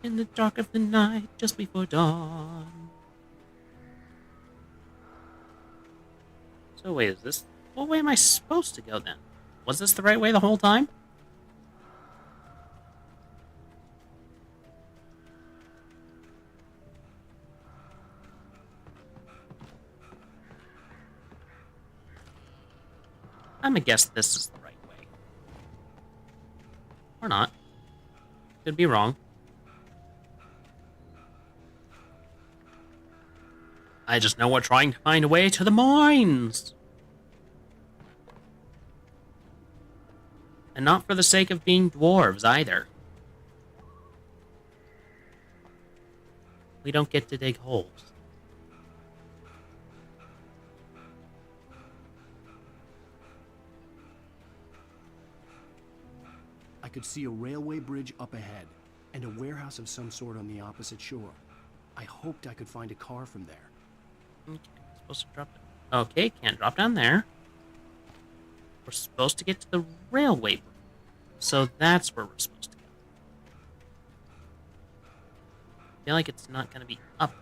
S1: In the dark of the night, just before dawn. So wait, is this... What way am I supposed to go then? Was this the right way the whole time? I'm gonna guess this is the right way. Or not. Could be wrong. I just know we're trying to find a way to the mines. And not for the sake of being dwarves, either. We don't get to dig holes.
S4: I could see a railway bridge up ahead, and a warehouse of some sort on the opposite shore. I hoped I could find a car from there.
S1: Okay, supposed to drop down. Okay, can't drop down there. We're supposed to get to the railway bridge. So that's where we're supposed to go. I feel like it's not going to be up.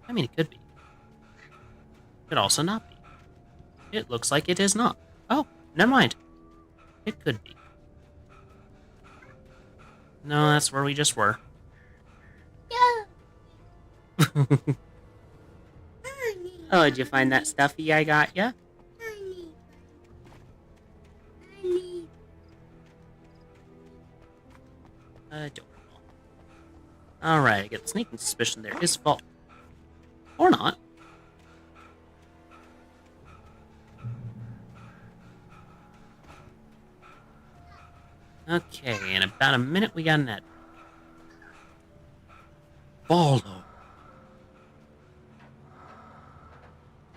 S1: I mean, it could be. Could also not be. It looks like it is not. Oh, never mind. It could be. No, that's where we just were. Yeah. Oh, did you find that stuffy I got ya? Adorable. Alright, I get the sneaking suspicion there is fault. Or not. Okay, in about a minute we got an ad. Follow.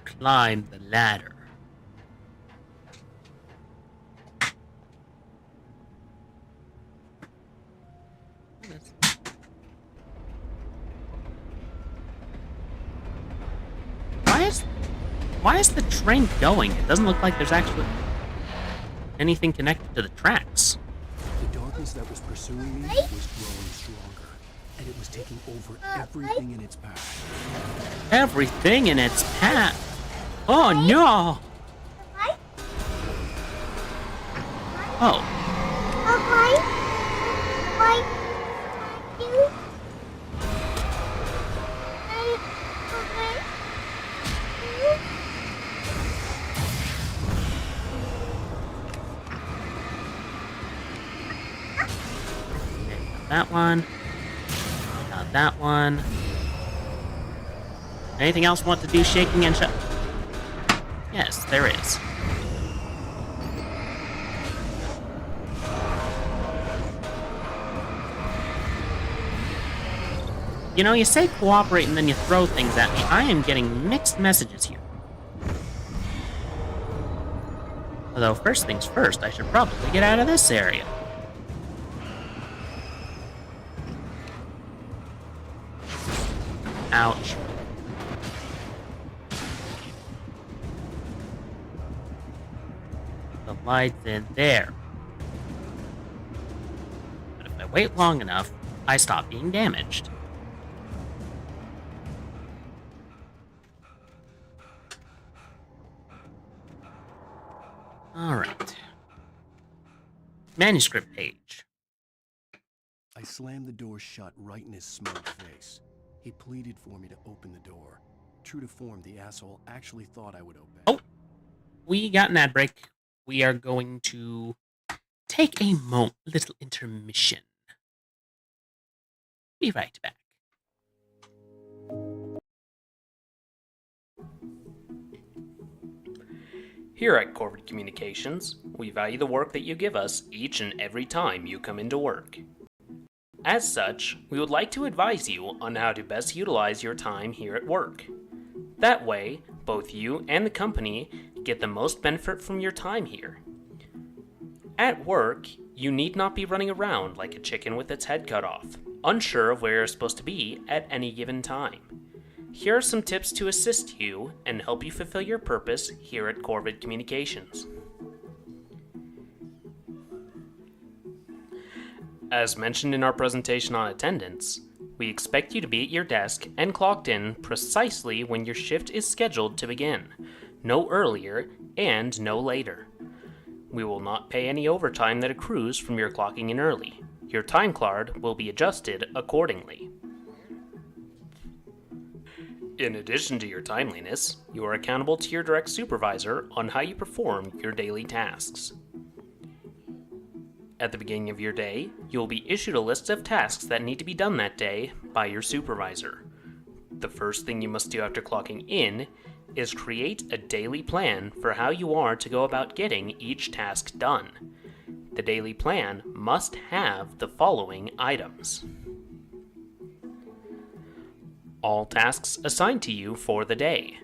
S1: Climb the ladder. Why is the train going? It doesn't look like there's actually anything connected to the tracks.
S4: The darkness that was pursuing me was growing stronger. and it was taking over everything in its path.
S1: Everything in its path? Oh no! Oh. That one. Got that one. Anything else want to do shaking and shut? Yes, there is. You know, you say cooperate and then you throw things at me. I am getting mixed messages here. Although, first things first, I should probably get out of this area. Ouch. The light's in there. But if I wait long enough, I stop being damaged. Alright. Manuscript page.
S4: I slammed the door shut right in his smug face. He pleaded for me to open the door. True to form, the asshole actually thought I would open.
S1: Oh! We got an ad break. We are going to take a little intermission. Be right back.
S18: Here at Corvid Communications, we value the work that you give us each and every time you come into work. As such, we would like to advise you on how to best utilize your time here at work. That way, both you and the company get the most benefit from your time here. At work, you need not be running around like a chicken with its head cut off, unsure of where you're supposed to be at any given time. Here are some tips to assist you and help you fulfill your purpose here at Corvid Communications. As mentioned in our presentation on attendance, we expect you to be at your desk and clocked in precisely when your shift is scheduled to begin, no earlier and no later. We will not pay any overtime that accrues from your clocking in early. Your time card will be adjusted accordingly. In addition to your timeliness, you are accountable to your direct supervisor on how you perform your daily tasks. At the beginning of your day, you will be issued a list of tasks that need to be done that day by your supervisor. The first thing you must do after clocking in is create a daily plan for how you are to go about getting each task done. The daily plan must have the following items. All tasks assigned to you for the day,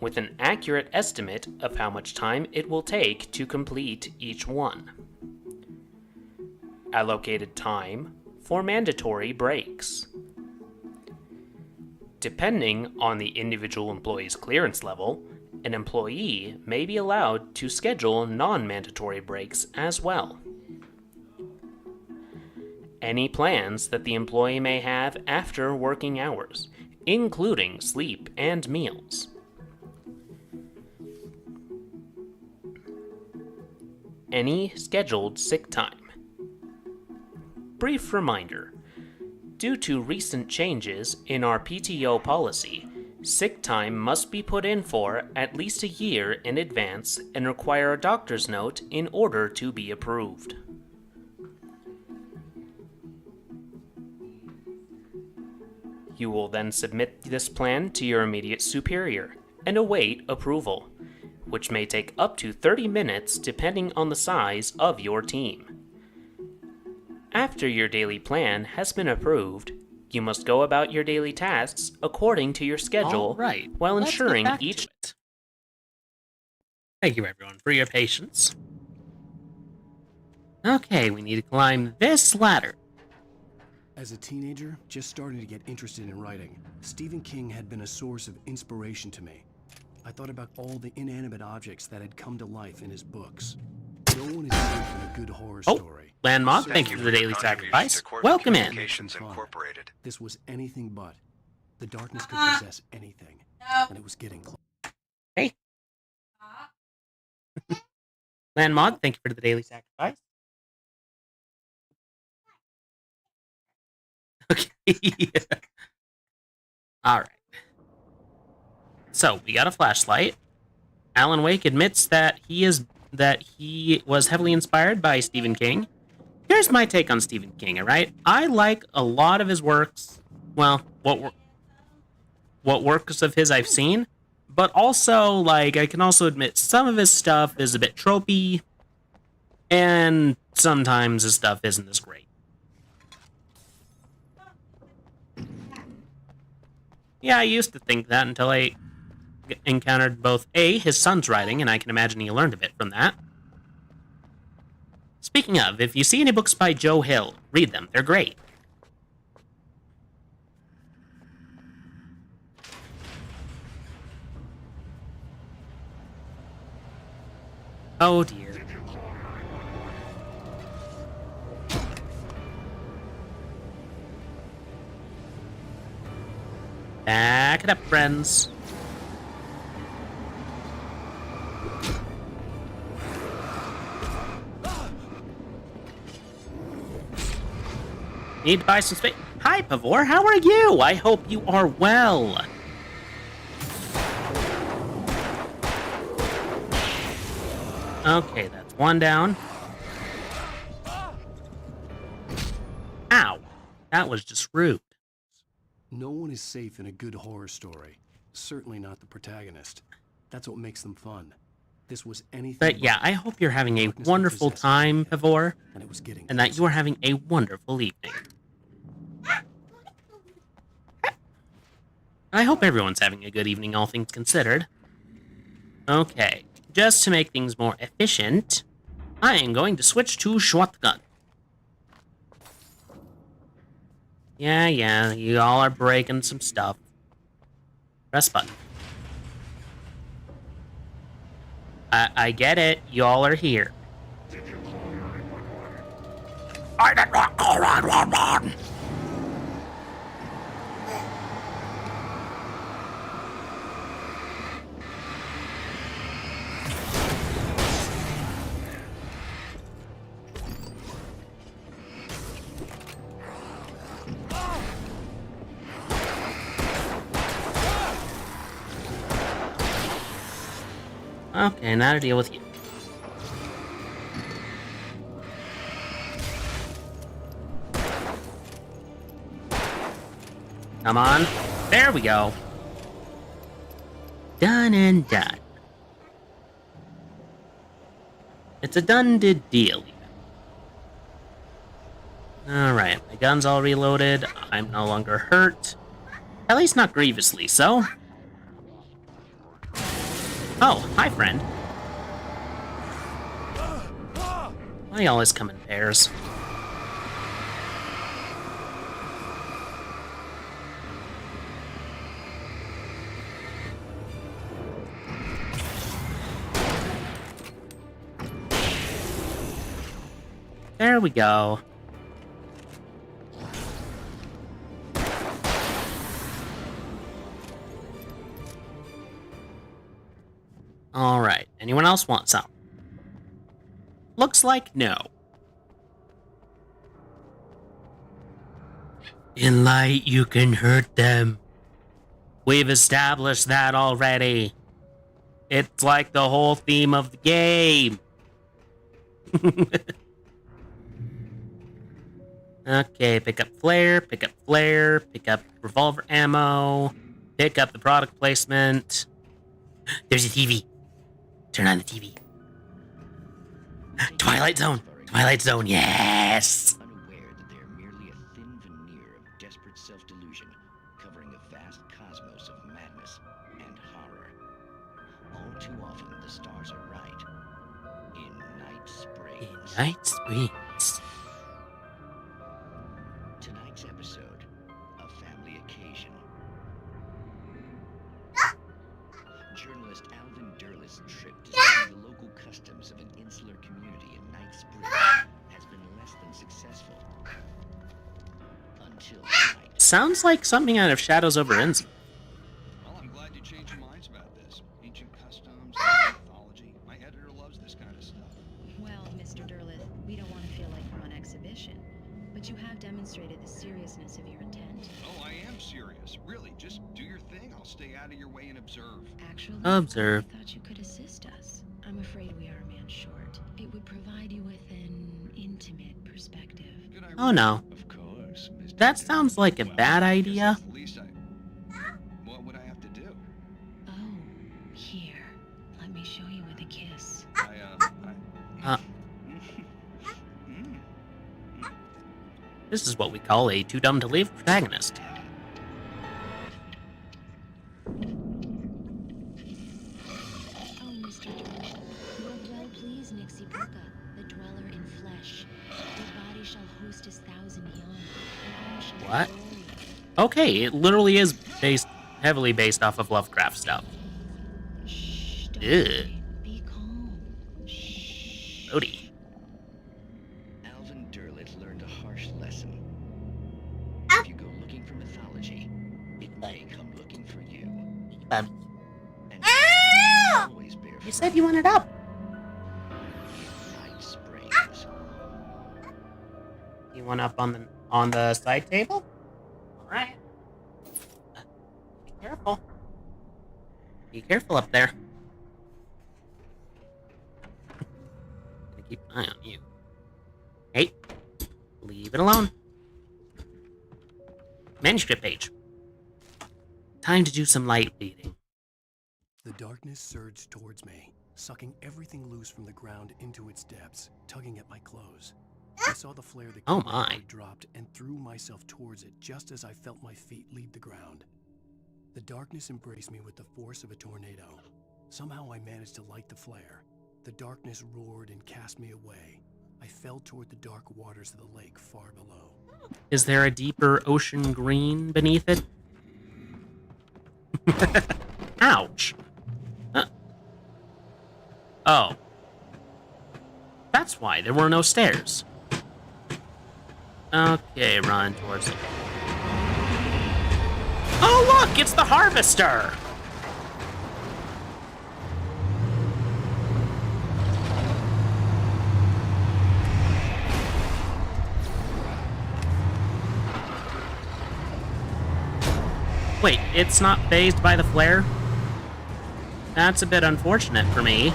S18: with an accurate estimate of how much time it will take to complete each one. Allocated time for mandatory breaks. Depending on the individual employee's clearance level, an employee may be allowed to schedule non-mandatory breaks as well. Any plans that the employee may have after working hours, including sleep and meals. Any scheduled sick time. Brief reminder, due to recent changes in our PTO policy, sick time must be put in for at least a year in advance and require a doctor's note in order to be approved. You will then submit this plan to your immediate superior and await approval, which may take up to 30 minutes depending on the size of your team. After your daily plan has been approved, you must go about your daily tasks according to your schedule while ensuring each...
S1: Thank you everyone for your patience. Okay, we need to climb this ladder.
S4: As a teenager, just starting to get interested in writing, Stephen King had been a source of inspiration to me. I thought about all the inanimate objects that had come to life in his books. No one is safe in a good horror
S1: Oh,
S4: story.
S1: Landmod, thank you for the daily sacrifice. Welcome in.
S4: Incorporated. This was anything but. The darkness could possess anything, and it was getting close.
S1: Hey. Landmod, thank you for the daily sacrifice. Okay. All right. So we got a flashlight. Alan Wake admits that he was heavily inspired by Stephen King. Here's my take on Stephen King. All right, I like a lot of his works. Well, what works of his I've seen, but also like I can also admit some of his stuff is a bit tropey, and sometimes his stuff isn't as great. Yeah, I used to think that until I encountered both his son's writing, and I can imagine he learned a bit from that. Speaking of, if you see any books by Joe Hill, read them. They're great. Oh dear. Back it up, friends. Need to buy some space. Hi, Pavor. How are you? I hope you are well. Okay, that's one down. Ow. That was just rude.
S4: No one is safe in a good horror story. Certainly not the protagonist. That's what makes them fun. This was anything.
S1: But yeah, I hope you're having a wonderful time, Pavor, and that you are having a wonderful evening. I hope everyone's having a good evening, all things considered. Okay, just to make things more efficient, I am going to switch to shotgun. Yeah, you all are breaking some stuff. Press button. I get it. You all are here. I did not go run. Okay, now to deal with you. Come on. There we go. Done and done. It's a done-did deal, even. Alright, my gun's all reloaded. I'm no longer hurt. At least not grievously so. Oh, hi, friend. Why always come in pairs? There we go. Alright, anyone else want some? Looks like no. In light, you can hurt them. We've established that already. It's like the whole theme of the game. Okay, pick up flare, pick up revolver ammo, pick up the product placement. There's a TV. Turn on the TV. Twilight Zone, yes!
S12: Unaware that they are merely a thin veneer of desperate self-delusion, covering a vast cosmos of madness and horror. All too often, the stars are right. In Night Springs.
S1: Night Springs.
S12: Tonight's episode, A Family Occasion. Journalist Alvin Derlis' trip to study the local customs of an insular community in Night Springs less than successful. Until tonight.
S1: Sounds like something out of Shadows over Innsmouth.
S12: Well, I'm glad you changed your minds about this. Ancient customs, mythology. My editor loves this kind of stuff.
S19: Well, Mr. Derleth, we don't want to feel like we're on exhibition, but you have demonstrated the seriousness of your intent.
S12: Oh, I am serious. Really, just do your thing. I'll stay out of your way and observe.
S19: Actually,
S1: Observe.
S19: I thought you could assist us. I'm afraid we are a man short. It would provide you with an intimate perspective.
S1: Oh no.
S12: Of course, Mr.
S1: That sounds like a bad idea.
S12: At least what would I have to do?
S19: Oh, here. Let me show you with a kiss.
S1: This is what we call a too dumb to leave protagonist.
S19: Oh, Mr. Derleth, you are well pleased, Nixie Puka, the dweller in flesh. Your body shall host 1,000 young, and all shall
S1: What?
S19: be glorious.
S1: Okay, it literally is heavily based off of Lovecraft stuff.
S19: Don't
S1: Ugh.
S19: worry. Be calm.
S1: Odie.
S12: Alvin Derleth learned a harsh lesson. If you go looking for mythology, it may come looking for you. And always bear
S1: You said you wanted up.
S12: Night Springs.
S1: You want up on the side table? Alright. Be careful. Be careful up there. Gonna keep an eye on you. Hey, leave it alone. Manuscript page. Time to do some light reading.
S4: The darkness surged towards me, sucking everything loose from the ground into its depths, tugging at my clothes. I saw the flare that
S1: Oh my.
S4: dropped and threw myself towards it just as I felt my feet leave the ground. The darkness embraced me with the force of a tornado. Somehow I managed to light the flare. The darkness roared and cast me away. I fell toward the dark waters of the lake far below.
S1: Is there a deeper ocean green beneath it? Ouch. Oh. That's why there were no stairs. Okay, run towards it. Oh, look! It's the Harvester! Wait, it's not phased by the flare? That's a bit unfortunate for me.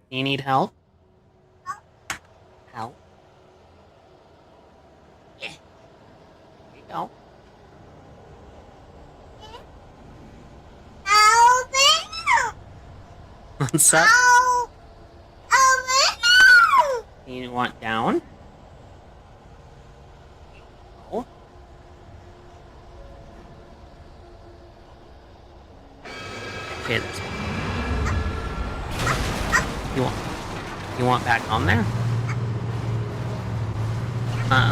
S1: You need help? Help? Yeah. Here you go. What's up? You want down? No. Okay, this one. You want back on there?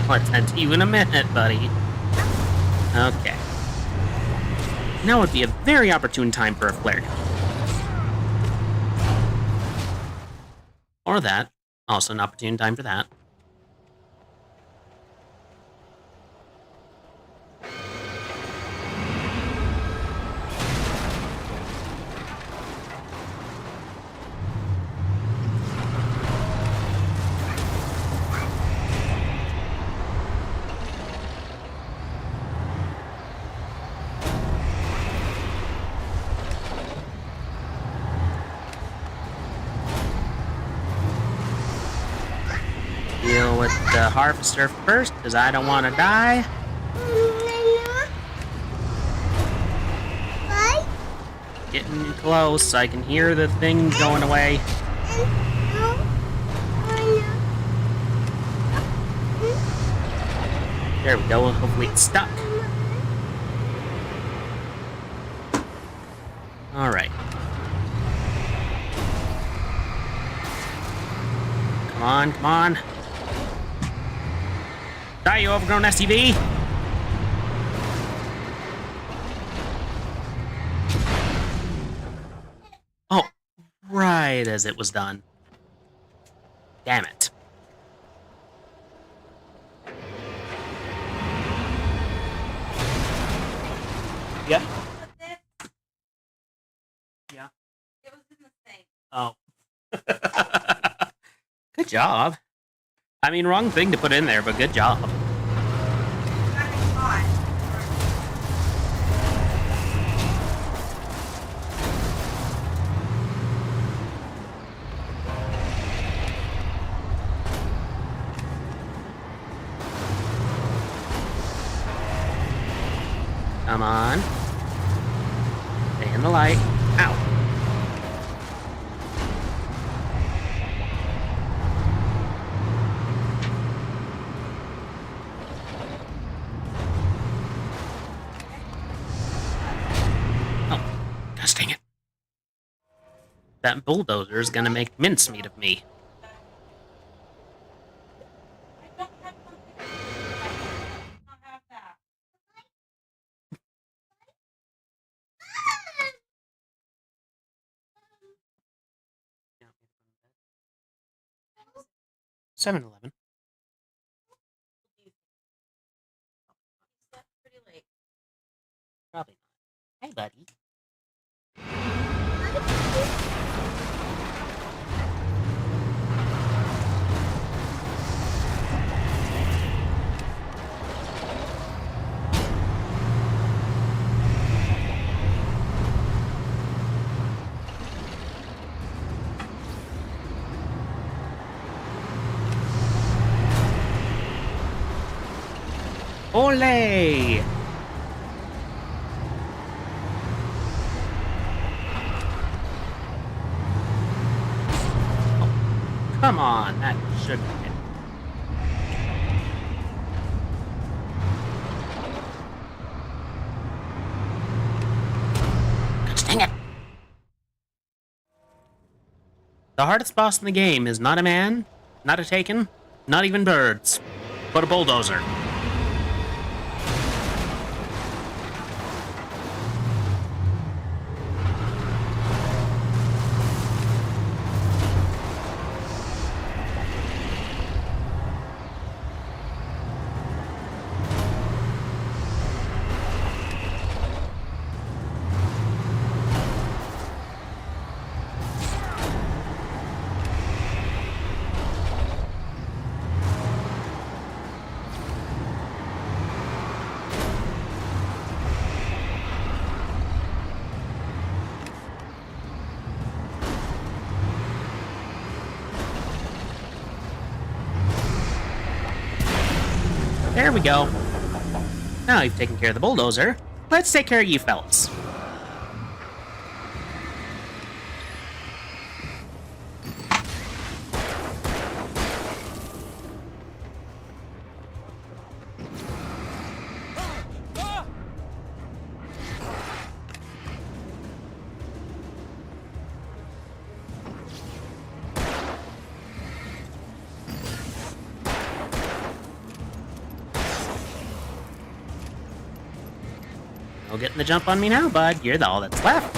S1: Let's head to you in a minute, buddy. Okay. Now would be a very opportune time for a flare gun. Or that. Also an opportune time for that. Deal with the Harvester first, because I don't want to die. Getting close, I can hear the thing going away. There we go, hopefully it's stuck. Alright. Come on, come on. Die, you overgrown SUV! Oh, right as it was done. Damn it. Yeah? Yeah. It was in the sink. Oh. Good job. I mean, wrong thing to put in there, but good job. Come on. Stay in the light. Ow. Oh, gosh dang it. That bulldozer is gonna make mincemeat of me. $7-Eleven. Probably not. Hey, buddy. Ole! Oh, come on, that should hit. Gosh dang it! The hardest boss in the game is not a man, not a Taken, not even birds, but a bulldozer. There we go. Now you've taken care of the bulldozer. Let's take care of you fellas. No getting the jump on me now, bud. You're all that's left.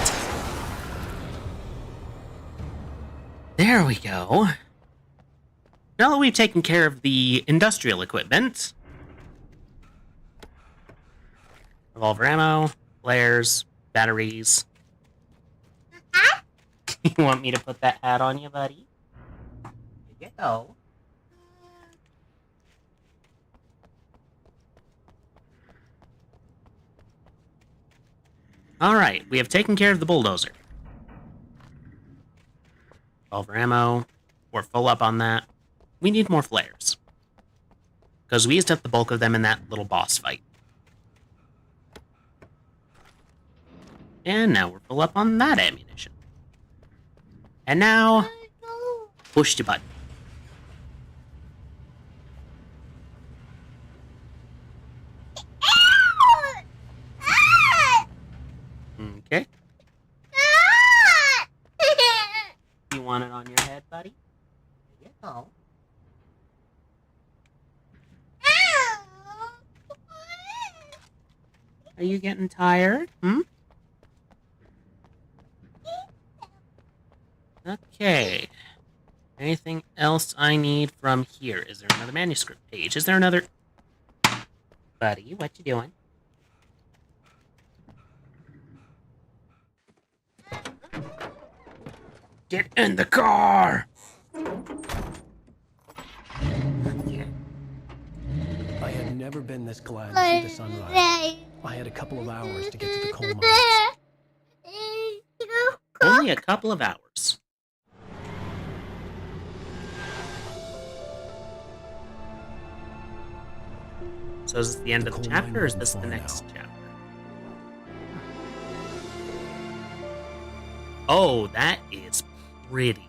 S1: There we go. Now that we've taken care of the industrial equipment, revolver ammo, flares, batteries. You want me to put that hat on you, buddy? Here you go. Alright, we have taken care of the bulldozer. Revolver ammo. We're full up on that. We need more flares. Because we used up the bulk of them in that little boss fight. And now we're full up on that ammunition. And now, push the button. Okay. You want it on your head, buddy? Here you go. Are you getting tired? Okay. Anything else I need from here? Is there another manuscript page? Is there another... Buddy, what you doing? Get in the car!
S4: I had never been this glad to see the sunrise. I had a couple of hours to get to the coal mine.
S1: Only a couple of hours. So is this the end of the chapter, or is this the next chapter? Oh, that is pretty.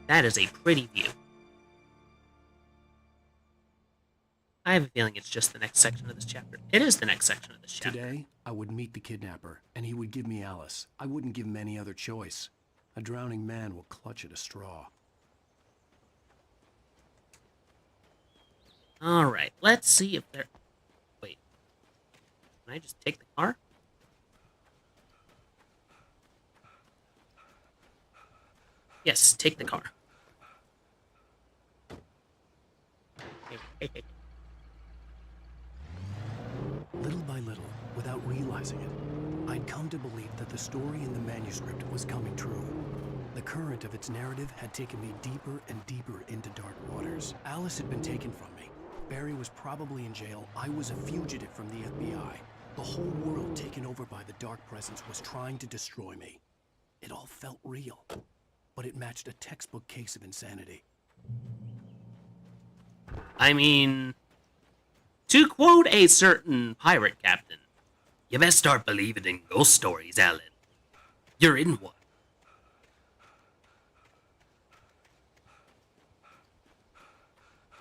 S1: That is a pretty view. I have a feeling it's just the next section of this chapter. It is the next section of this chapter.
S4: Today, I would meet the kidnapper, and he would give me Alice. I wouldn't give him any other choice. A drowning man will clutch at a straw.
S1: Alright, let's see if there... Wait. Can I just take the car? Yes, take the car.
S4: Little by little, without realizing it, I'd come to believe that the story in the manuscript was coming true. The current of its narrative had taken me deeper and deeper into dark waters. Alice had been taken from me. Barry was probably in jail. I was a fugitive from the FBI. The whole world taken over by the Dark Presence was trying to destroy me. It all felt real, but it matched a textbook case of insanity.
S1: I mean, to quote a certain pirate captain, you best start believing in ghost stories, Alan. You're in one.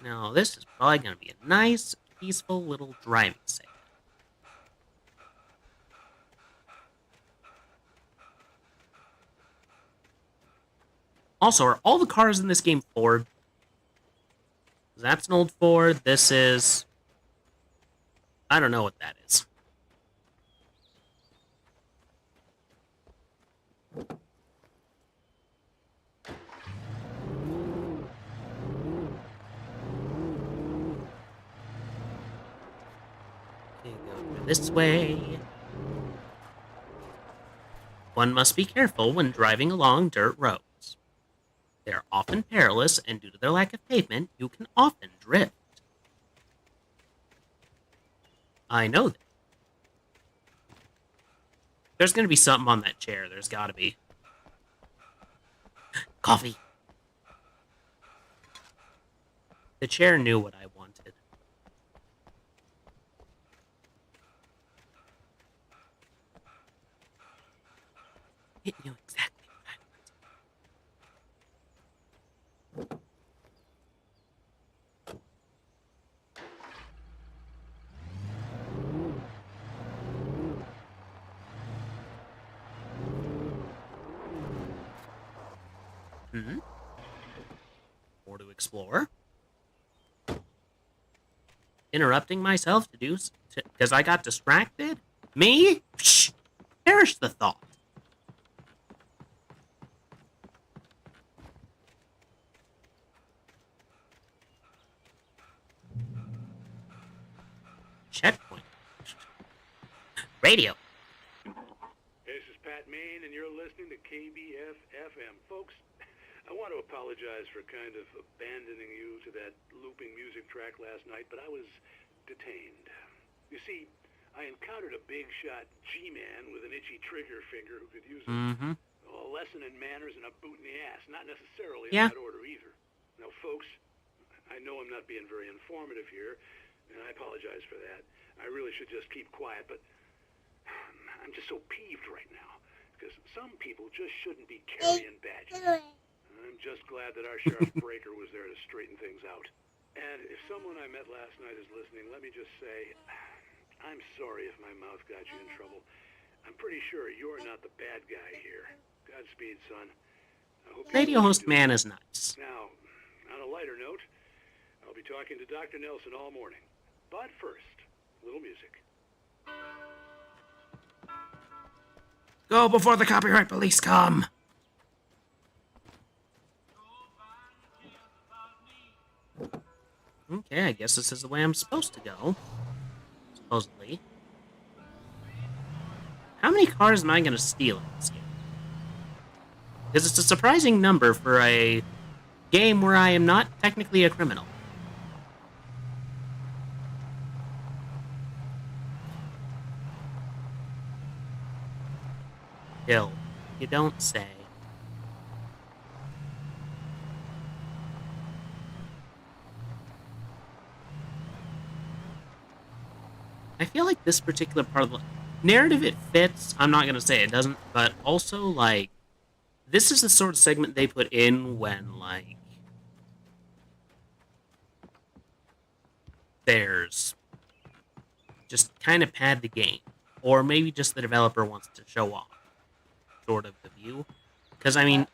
S1: Now, this is probably going to be a nice, peaceful little driving segment. Also, are all the cars in this game Ford? That's an old Ford. This is... I don't know what that is. Okay, go this way. One must be careful when driving along dirt roads. They are often perilous, and due to their lack of pavement, you can often drift. I know that. There's going to be something on that chair. There's got to be. Coffee. The chair knew what I wanted. It knew exactly what I wanted. More to explore. Interrupting myself to do because I got distracted? Me? Shh! Perish the thought. Checkpoint. Radio.
S13: This is Pat Main, and you're listening to KBF-FM. Folks, I want to apologize for kind of abandoning you to that looping music track last night, but I was detained. You see, I encountered a big-shot G-man with an itchy trigger finger who could use a lesson in manners and a boot in the ass. Not necessarily in that order either. Now, folks, I know I'm not being very informative here, and I apologize for that. I really should just keep quiet, but I'm just so peeved right now, because some people just shouldn't be carrying badges. I'm just glad that our Sheriff Breaker was there to straighten things out. And if someone I met last night is listening, let me just say, I'm sorry if my mouth got you in trouble. I'm pretty sure you're not the bad guy here. Godspeed, son. I hope
S1: Radio host man is nice.
S13: Now, on a lighter note, I'll be talking to Dr. Nelson all morning. But first, a little music.
S1: Go before the copyright police come! Okay, I guess this is the way I'm supposed to go. Supposedly. How many cars am I going to steal in this game? Because it's a surprising number for a game where I am not technically a criminal. Kill. You don't say. I feel like this particular part of the narrative, it fits. I'm not going to say it doesn't, but also, like, this is the sort of segment they put in when, like, there's just kind of pad the game. Or maybe just the developer wants to show off sort of the view. Because, I mean,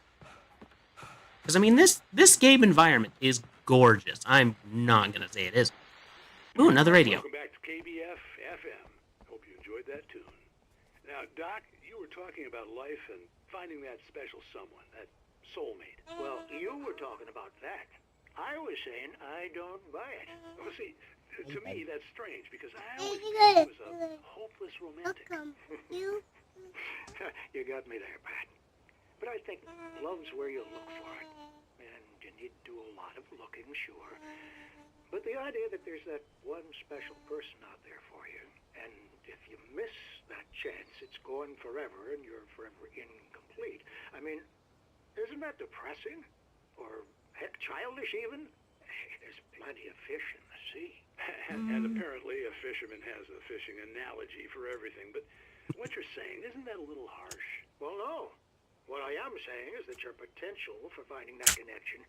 S1: this game environment is gorgeous. I'm not going to say it isn't. Ooh, another radio.
S13: Welcome back to KBF FM. Hope you enjoyed that tune. Now, Doc, you were talking about life and finding that special someone, that soulmate.
S6: Well, you were talking about that. I was saying I don't buy it.
S13: Well, see, to me, that's strange, because I always thought he was a hopeless romantic.
S6: You got me there, Pat. But I think love's where you look for it. And you need to do a lot of looking, sure. But the idea that there's that one special person out there for you, and if you miss that chance, it's gone forever, and you're forever incomplete. I mean, isn't that depressing? Or, heck, childish even? There's plenty of fish in the sea.
S13: And apparently a fisherman has a fishing analogy for everything, but what you're saying, isn't that a little harsh?
S6: Well, no. What I am saying is that your potential for finding that connection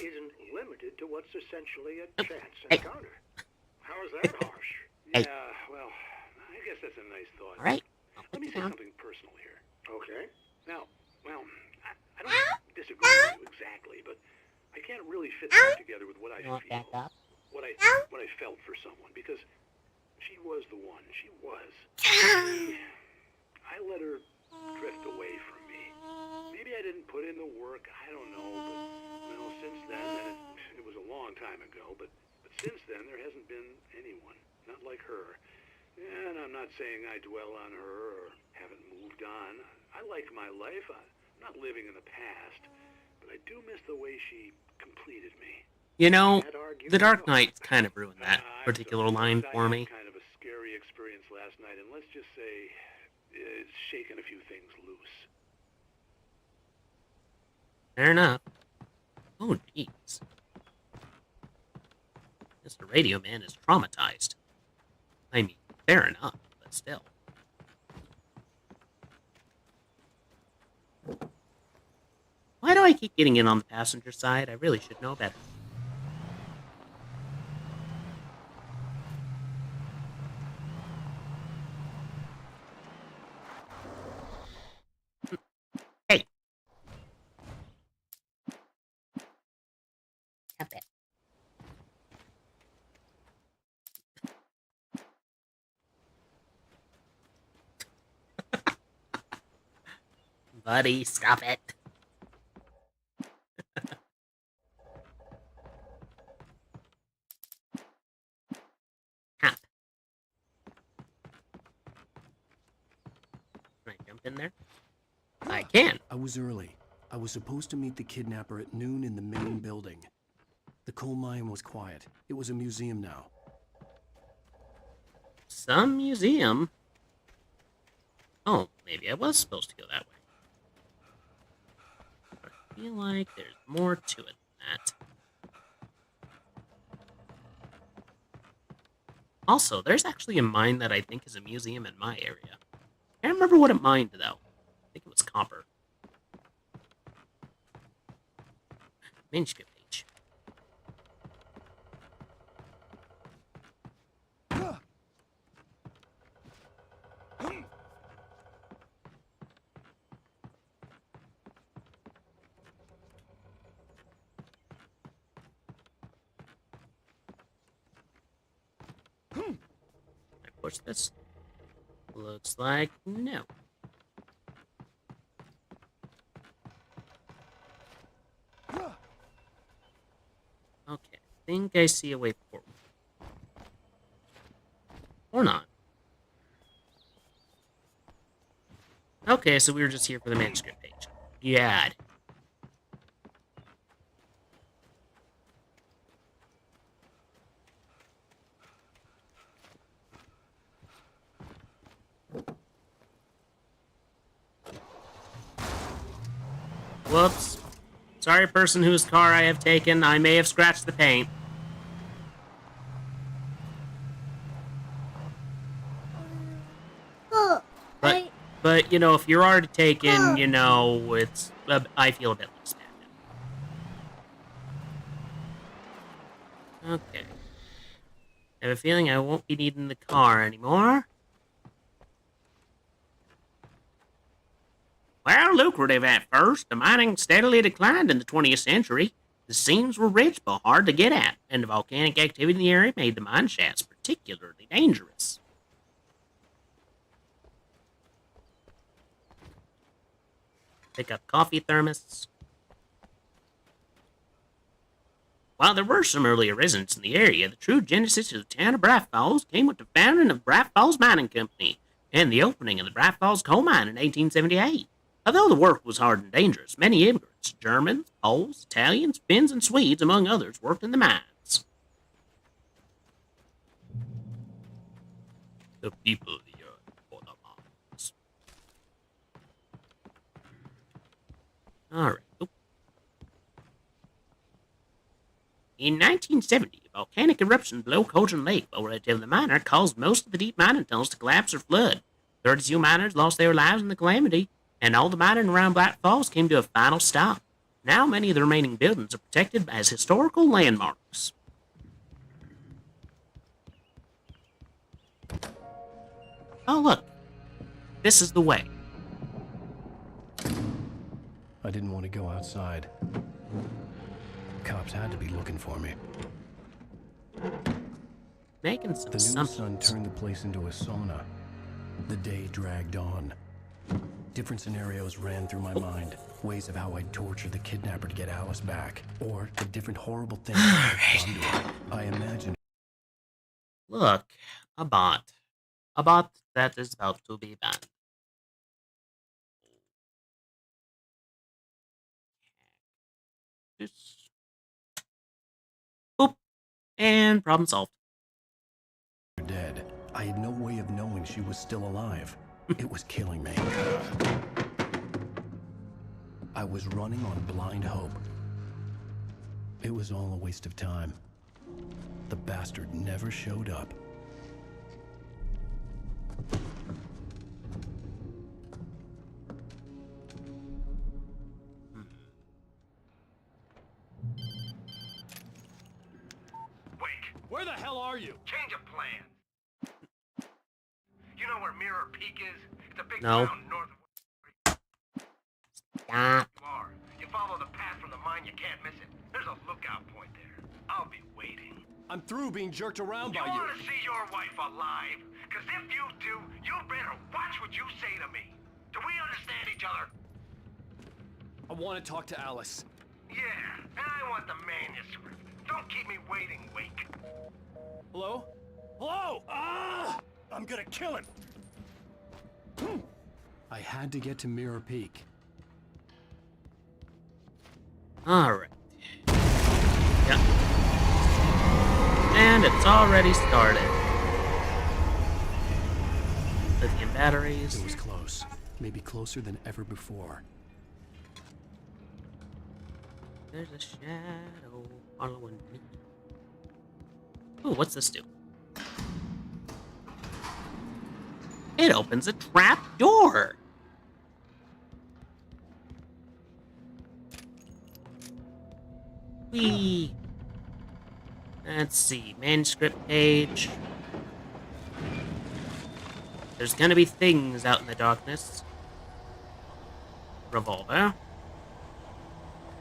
S6: isn't limited to what's essentially a chance encounter. How is that harsh?
S13: Yeah, well, I guess that's a nice thought.
S1: All right.
S13: Let me say something personal here.
S6: Okay.
S13: Now, well, I don't disagree with you exactly, but I can't really fit that together with what I feel, what I felt for someone, because she was the one. She was. I let her drift away from me. Maybe I didn't put in the work. I don't know, but well, since then, and it was a long time ago, but since then there hasn't been anyone, not like her. And I'm not saying I dwell on her or haven't moved on. I like my life. I'm not living in the past, but I do miss the way she completed me.
S1: You know, The Dark Knight kind of ruined that particular line for me.
S13: Kind of a scary experience last night, and let's just say it's shaken a few things loose.
S1: Fair enough. Oh, jeez. Mr. Radio Man is traumatized. I mean, fair enough, but still. Why do I keep getting in on the passenger side? I really should know better. Hey. Stop it. Buddy, stop it. Hap. Can I jump in there? I can.
S4: I was early. I was supposed to meet the kidnapper at noon in the main building. The coal mine was quiet. It was a museum now.
S1: Some museum? Oh, maybe I was supposed to go that way. But I feel like there's more to it than that. Also, there's actually a mine that I think is a museum in my area. I can't remember what it mined, though. I think it was copper. Manuscript page. Can I push this? Looks like no. Okay, I think I see a way forward. Or not. Okay, so we were just here for the manuscript page. Yeah. Whoops. Sorry, person whose car I have taken. I may have scratched the paint. But you know, if you're already taken, you know, it's... I feel a bit less bad. Okay. I have a feeling I won't be needing the car anymore. Well, lucrative at first, the mining steadily declined in the 20th century. The seams were rich but hard to get at, and the volcanic activity in the area made the mine shafts particularly dangerous. Pick up coffee thermos. While there were some earlier residents in the area, the true genesis of the town of Bright Falls came with the founding of Bright Falls Mining Company and the opening of the Bright Falls coal mine in 1878. Although the work was hard and dangerous, many immigrants, Germans, Poles, Italians, Finns, and Swedes, among others, worked in the mines. The people of the earth for the mines. Alright. In 1970, a volcanic eruption below Cauldron Lake, while relatively minor, caused most of the deep mining tunnels to collapse or flood. 32 miners lost their lives in the calamity, and all the mining around Black Falls came to a final stop. Now many of the remaining buildings are protected as historical landmarks. Oh, look. This is the way.
S4: I didn't want to go outside. Cops had to be looking for me.
S1: Making some
S4: The new sun turned the place into a sauna. The day dragged on. Different scenarios ran through my mind. Ways of how I'd torture the kidnapper to get Alice back. Or the different horrible things I'd done to her. I imagined...
S1: Look, a bot. A bot that is about to be banned. Boop. And problem solved.
S4: Dead. I had no way of knowing she was still alive. It was killing me. I was running on blind hope. It was all a waste of time. The bastard never showed up.
S17: Where the hell are you?
S6: Change of plans. You know where Mirror Peak is? It's a big
S1: No.
S6: mountain north of
S1: Stop.
S6: you are. You follow the path from the mine, you can't miss it. There's a lookout point there. I'll be waiting.
S17: I'm through being jerked around
S6: You
S17: by you.
S6: want to see your wife alive? Because if you do, you better watch what you say to me. Do we understand each other?
S17: I want to talk to Alice.
S6: Yeah, and I want the manuscript. Don't keep me waiting, Wake.
S17: Hello? Hello? Ah! I'm gonna kill him.
S4: I had to get to Mirror Peak.
S1: Alright. Yep. And it's already started. Lithium batteries.
S4: It was close. Maybe closer than ever before.
S1: There's a shadow following me. Ooh, what's this do? It opens a trap door. Whee. Let's see, manuscript page. There's gonna be things out in the darkness. Revolver.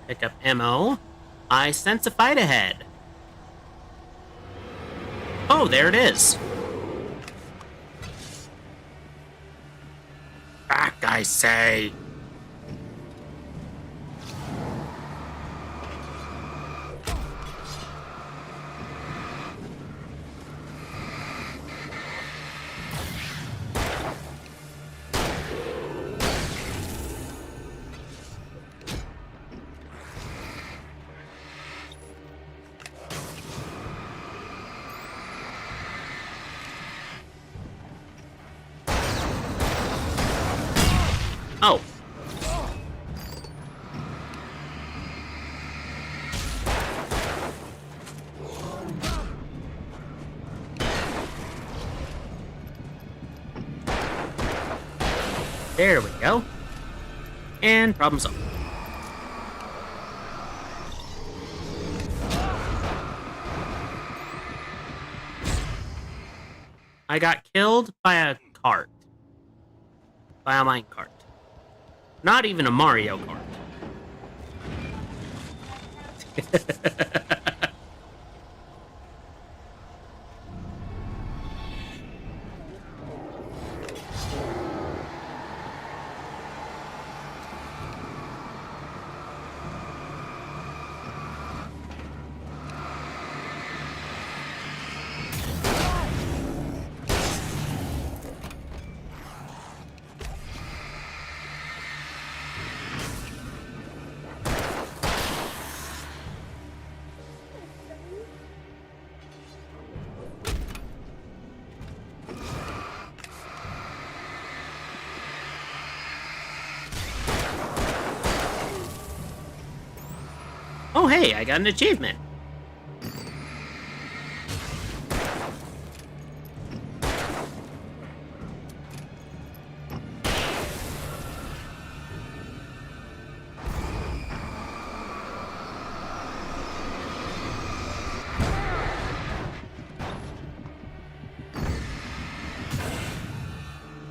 S1: Pick up ammo. I sense a fight ahead. Oh, there it is. I say. Oh. There we go. And problem solved. I got killed by a cart. By a minecart. Not even a Mario Kart. Oh hey, I got an achievement.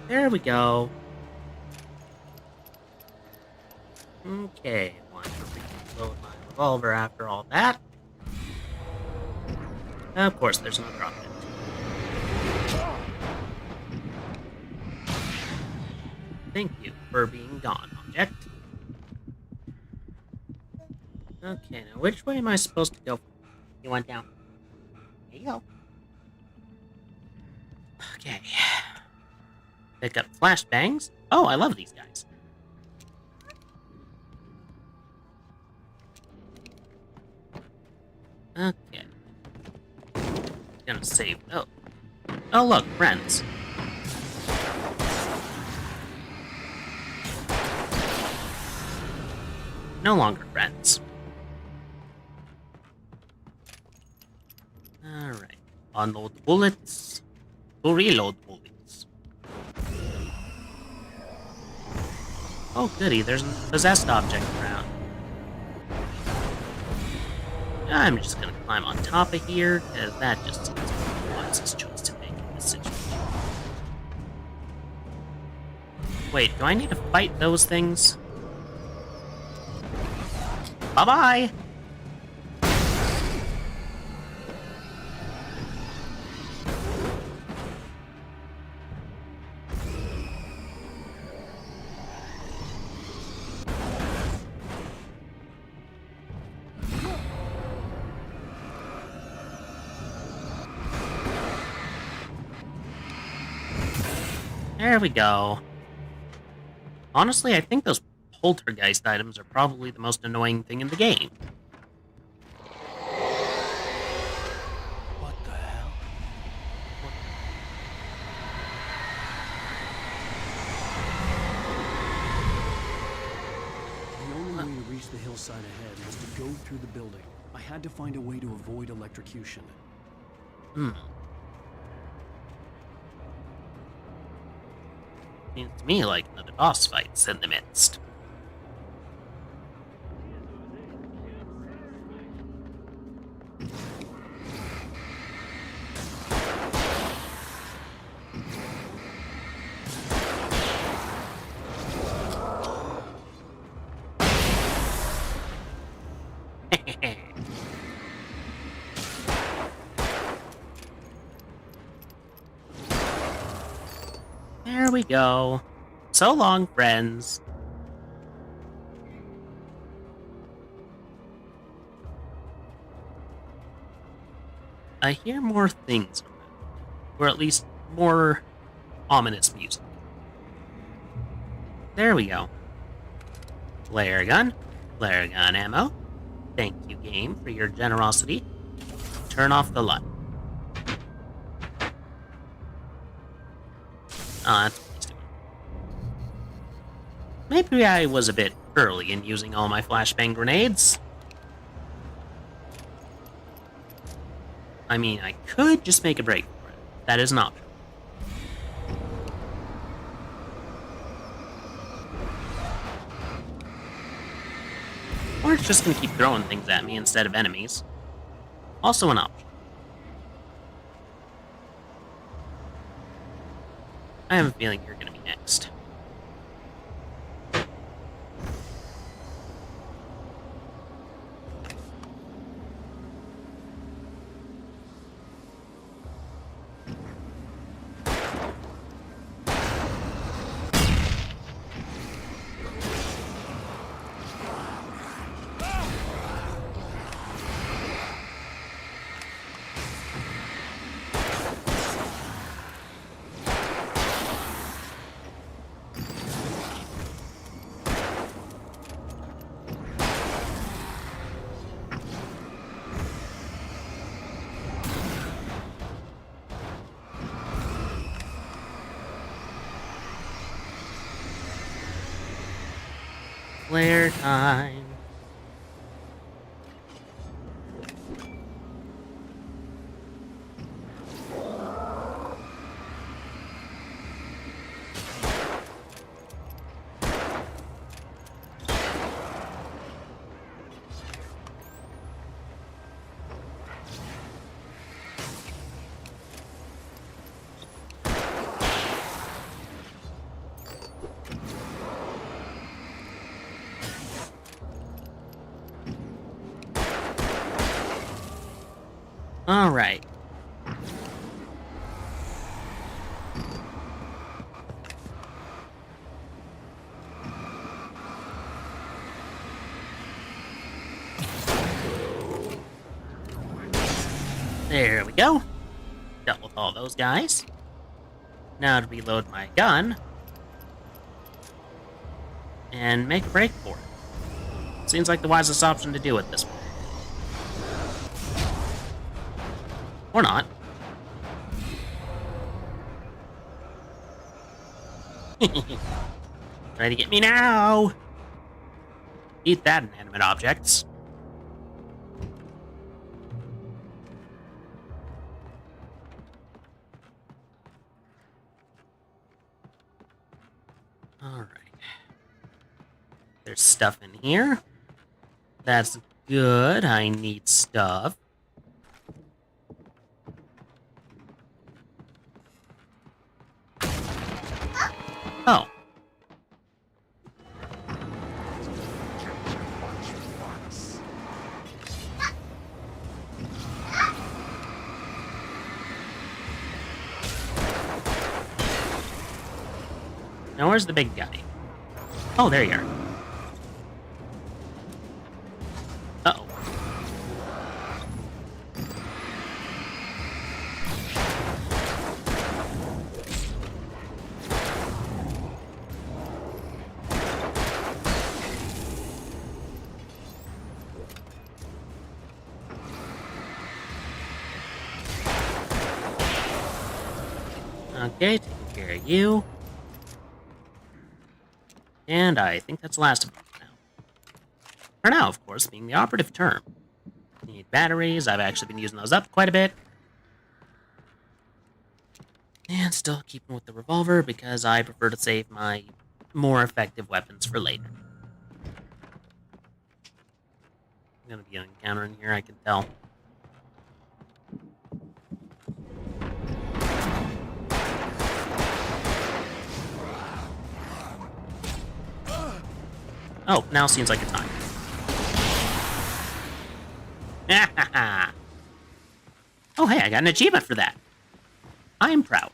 S1: There we go. Okay, want to reload my revolver after all that. Of course, there's another object. Thank you for being gone, object. Okay, now which way am I supposed to go? You went down. There you go. Okay. Pick up flashbangs. Oh, I love these guys. Okay. Gonna save. Oh. Oh, look, friends. No longer friends. Alright. Unload the bullets. To reload bullets. Oh, goody, there's a possessed object around. I'm just gonna climb on top of here, because that just seems like the wisest choice to make in this situation. Wait, do I need to fight those things? Bye-bye! There we go. Honestly, I think those poltergeist items are probably the most annoying thing in the game.
S4: What the hell? The only way to reach the hillside ahead was to go through the building. I had to find a way to avoid electrocution.
S1: Seems to me like another boss fight's in the midst. There we go. So long, friends. I hear more things around, or at least more ominous music. There we go. Flare gun ammo. Thank you, game, for your generosity. Turn off the light. Oh, that's what he's doing. Maybe I was a bit early in using all my flashbang grenades. I mean, I could just make a break for it. That is an option. Or it's just gonna keep throwing things at me instead of enemies. Also an option. I have a feeling you're gonna be next. Flare time. All right. There we go. Dealt with all those guys. Now to reload my gun and make a break for it. Seems like the wisest option to do at this point. Or not. Try to get me now! Eat that, inanimate objects. Alright. There's stuff in here. That's good. I need stuff. Oh. Now where's the big guy? Oh, there you are. Uh-oh. Okay, taking care of you. And I think that's the last of them for now. For now, of course, being the operative term. Need batteries. I've actually been using those up quite a bit. And still keeping with the revolver because I prefer to save my more effective weapons for later. I'm gonna be an encounter in here, I can tell. Oh, now seems like a time. Oh, hey, I got an achievement for that. I'm proud.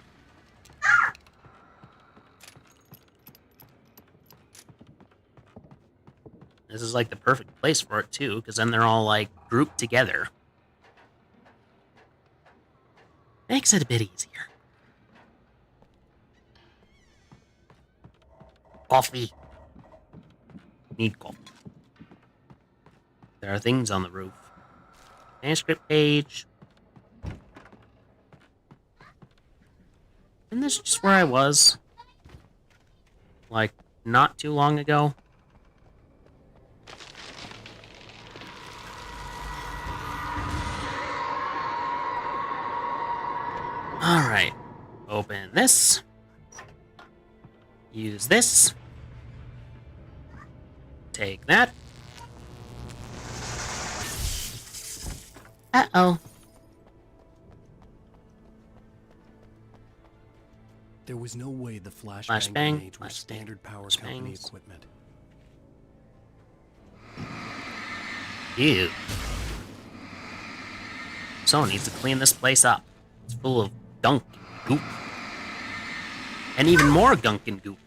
S1: This is like the perfect place for it too, because then they're all like grouped together. Makes it a bit easier. Coffee. Need coffee. There are things on the roof. Manuscript page. Isn't this just where I was? Like, not too long ago? Alright. Open this. Use this. Take that. Uh-oh.
S4: There was no way the flashbang
S1: Flashbang,
S4: grenades were standard power company equipment.
S1: Ew. Someone needs to clean this place up. It's full of gunk and goop. And even more gunk and goop.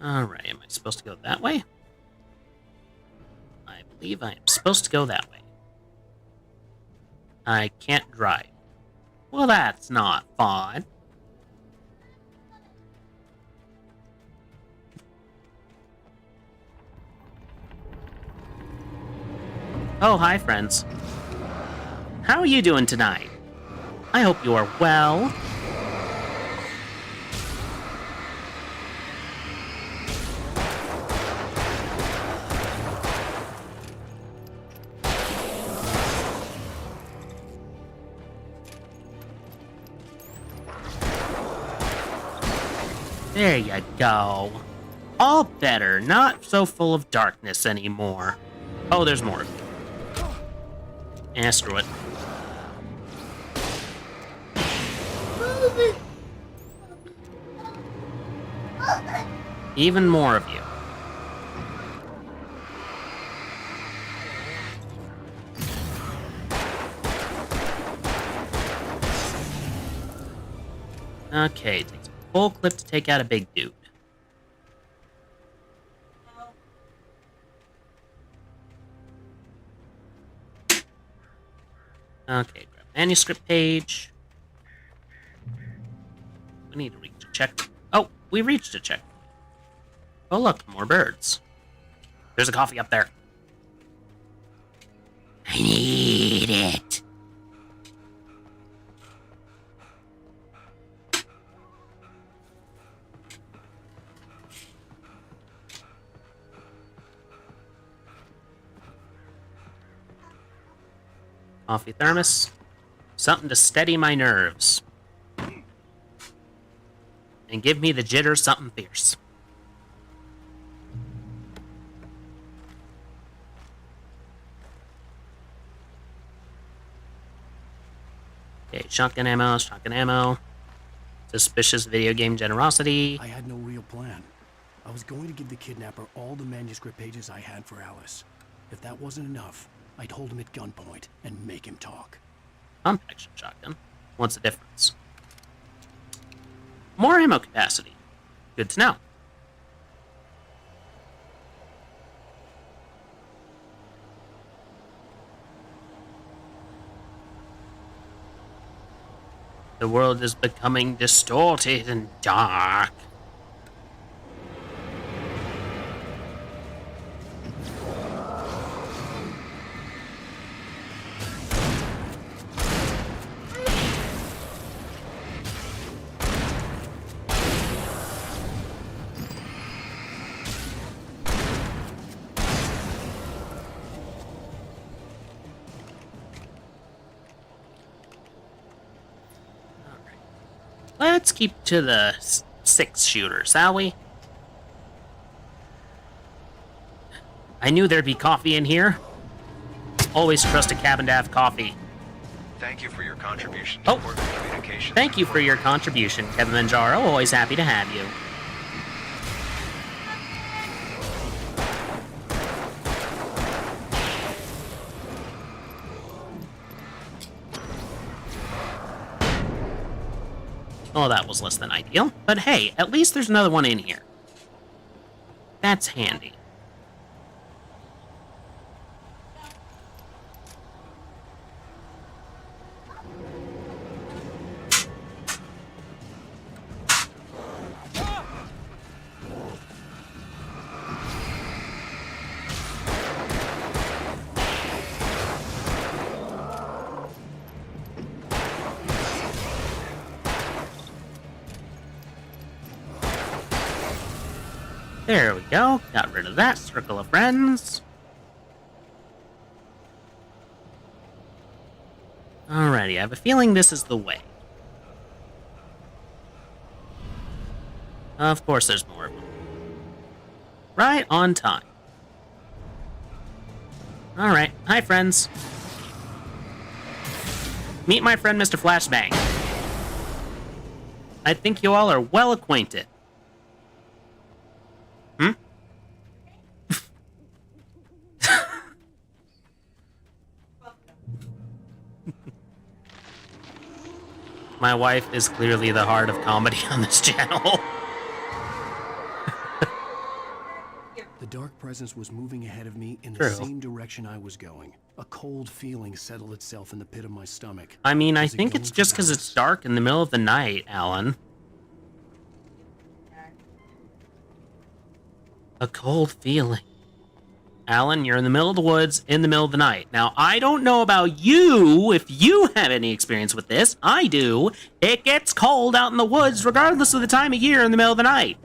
S1: Alright, am I supposed to go that way? I believe I am supposed to go that way. I can't drive. Well, that's not fun. Oh, hi, friends. How are you doing tonight? I hope you are well. There you go. All better, not so full of darkness anymore. Oh, there's more of you. Eh, screw it. Even more of you. Okay, it takes a full clip to take out a big dude. Okay, grab manuscript page. We need to reach a check. Oh, we reached a check. Oh look, more birds. There's a coffee up there. I need it. Coffee thermos. Something to steady my nerves. And give me the jitters something fierce. Okay, shotgun ammo, shotgun ammo. Suspicious video game generosity.
S4: I had no real plan. I was going to give the kidnapper all the manuscript pages I had for Alice. If that wasn't enough, I'd hold him at gunpoint and make him talk.
S1: Pump action shotgun. What's the difference? More ammo capacity. Good to know. The world is becoming distorted and dark. Let's keep to the 6-shooter, shall we? I knew there'd be coffee in here. Always trust a cabin to have coffee.
S20: Thank you for your contribution to work communications.
S1: Thank you for your contribution, Kevin Manjaro. Always happy to have you. Oh, that was less than ideal. But hey, at least there's another one in here. That's handy. There we go. Got rid of that circle of friends. Alrighty, I have a feeling this is the way. Of course there's more of them. Right on time. Alright, hi friends. Meet my friend Mr. Flashbang. I think you all are well acquainted. My wife is clearly the heart of comedy on this channel.
S4: The dark presence was moving ahead of me in the
S1: True.
S4: same direction I was going. A cold feeling settled itself in the pit of my stomach.
S1: I mean, I
S4: Was it
S1: think
S4: going
S1: it's
S4: for
S1: just because it's dark in the middle of the night, Alan. A cold feeling. Alan, you're in the middle of the woods in the middle of the night. Now, I don't know about you, if you have any experience with this. I do. It gets cold out in the woods regardless of the time of year in the middle of the night.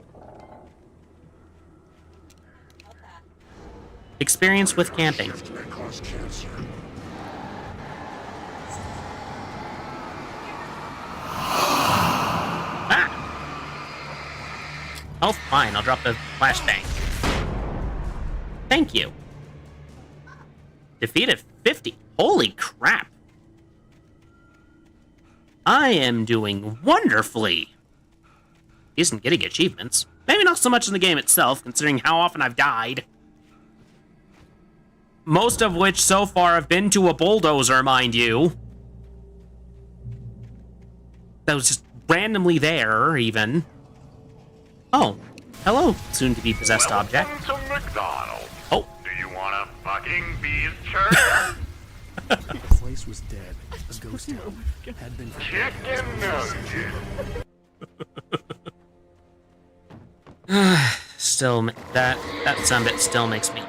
S1: Experience with camping. Ah! Oh, fine. I'll drop the flashbang. Thank you. Defeated 50. Holy crap. I am doing wonderfully. Isn't getting achievements. Maybe not so much in the game itself, considering how often I've died. Most of which so far have been to a bulldozer, mind you. That was just randomly there, even. Oh, hello, soon-to-be possessed object.
S6: Welcome to McDonald's.
S1: Oh.
S6: Do you want a fucking beef church?
S4: The place was dead. A ghost town. Had been for
S6: Chicken nuggets.
S1: Still, that sumbit still makes me...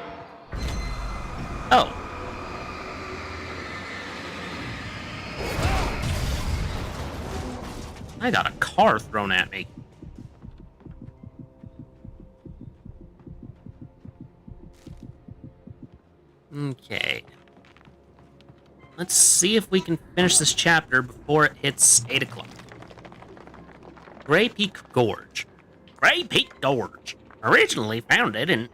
S1: Oh. I got a car thrown at me. Okay. Let's see if we can finish this chapter before it hits 8 o'clock. Grey Peak Gorge. Grey Peak Gorge. Originally founded in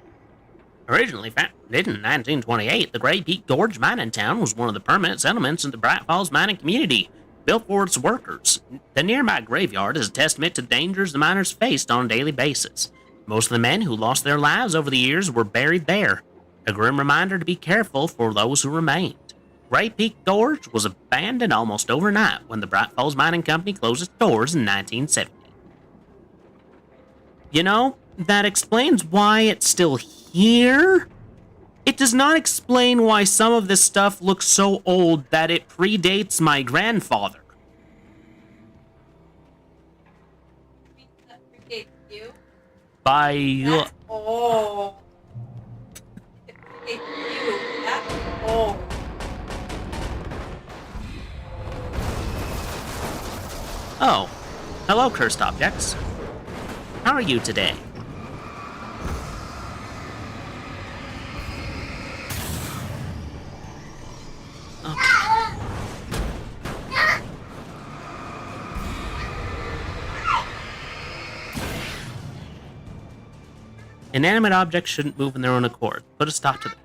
S1: 1928, the Grey Peak Gorge mining town was one of the permanent settlements in the Bright Falls mining community, built for its workers. The nearby graveyard is a testament to the dangers the miners faced on a daily basis. Most of the men who lost their lives over the years were buried there, a grim reminder to be careful for those who remained. Grey Peak Gorge was abandoned almost overnight when the Bright Falls Mining Company closed its doors in 1970. You know, that explains why it's still here. It does not explain why some of this stuff looks so old that it predates my grandfather.
S21: That predates you?
S1: By...
S21: That's old. It predates you. That's old.
S1: Oh. Hello, cursed objects. How are you today? Inanimate objects shouldn't move in their own accord. Put a stop to them.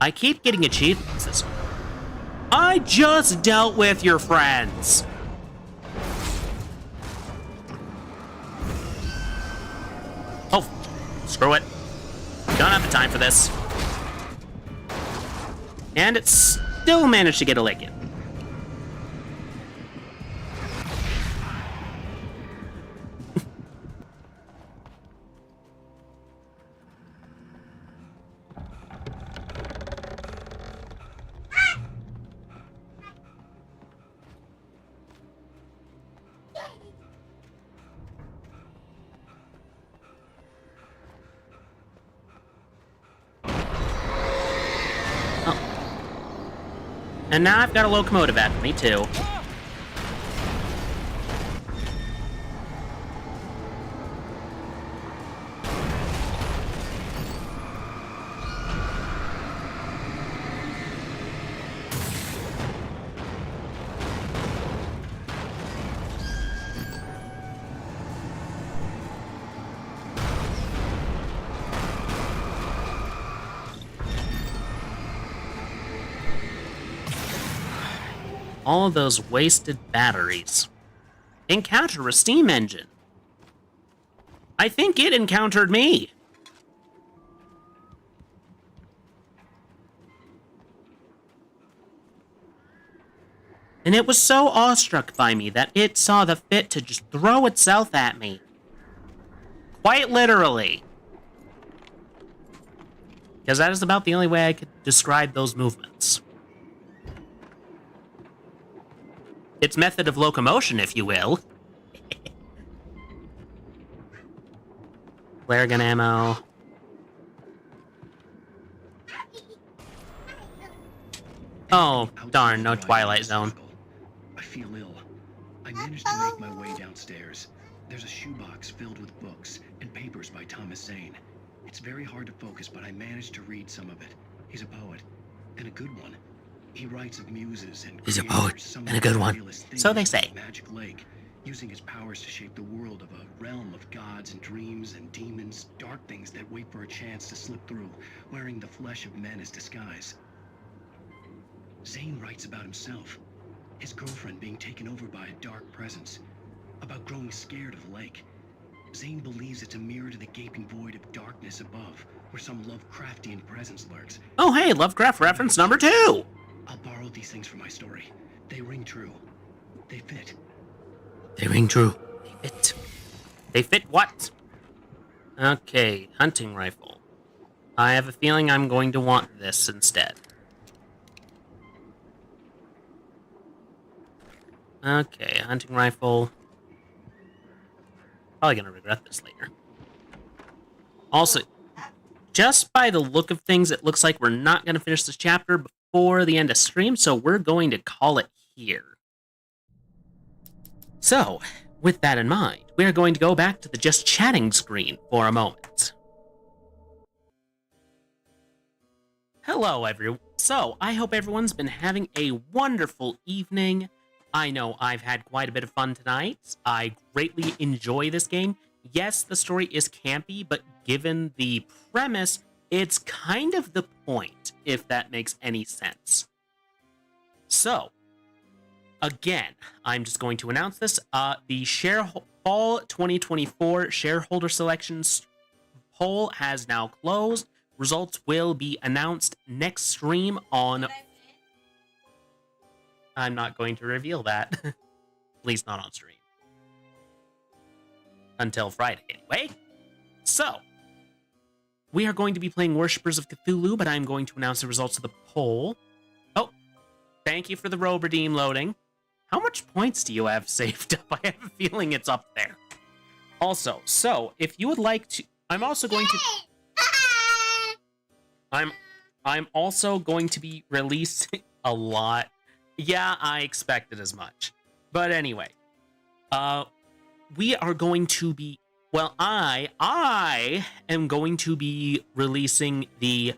S1: I keep getting achievements this way. I just dealt with your friends. Oh, screw it. Don't have the time for this. And it still managed to get a lick in. And now I've got a locomotive after me, too. All those wasted batteries. Encounter a steam engine. I think it encountered me. And it was so awestruck by me that it saw the fit to just throw itself at me. Quite literally. Because that is about the only way I could describe those movements. Its method of locomotion, if you will. Flare gun ammo. Oh, darn, no Twilight Zone.
S12: I feel ill. I managed to make my way downstairs. There's a shoebox filled with books and papers by Thomas Zane. It's very hard to focus, but I managed to read some of it. He's a poet, and a good one. He writes of muses and
S1: He's a poet, and a good one. So they say.
S12: Magic Lake, using his powers to shape the world of a realm of gods and dreams and demons, dark things that wait for a chance to slip through, wearing the flesh of men as disguise. Zane writes about himself, his girlfriend being taken over by a dark presence, about growing scared of the lake. Zane believes it's a mirror to the gaping void of darkness above, where some Lovecraftian presence lurks.
S1: Oh hey, Lovecraft reference number 2!
S12: I'll borrow these things for my story. They ring true. They fit.
S1: They ring true. They fit. They fit what? Okay, hunting rifle. I have a feeling I'm going to want this instead. Okay, hunting rifle. Probably gonna regret this later. Also, just by the look of things, it looks like we're not gonna finish this chapter before the end of stream, so we're going to call it here. So, with that in mind, we are going to go back to the just chatting screen for a moment. Hello, everyone. So, I hope everyone's been having a wonderful evening. I know I've had quite a bit of fun tonight. I greatly enjoy this game. Yes, the story is campy, but given the premise, it's kind of the point, if that makes any sense. So, again, I'm just going to announce this. The Fall 2024 shareholder selections poll has now closed. Results will be announced next stream on... I'm not going to reveal that. At least not on stream. Until Friday, anyway. So, we are going to be playing Worshippers of Cthulhu, but I'm going to announce the results of the poll. Oh, thank you for the robe redeem loading. How much points do you have saved up? I have a feeling it's up there. Also, so, if you would like to... I'm also going to... I'm also going to be releasing a lot. Yeah, I expected as much. But anyway, we are going to be, well, I am going to be releasing the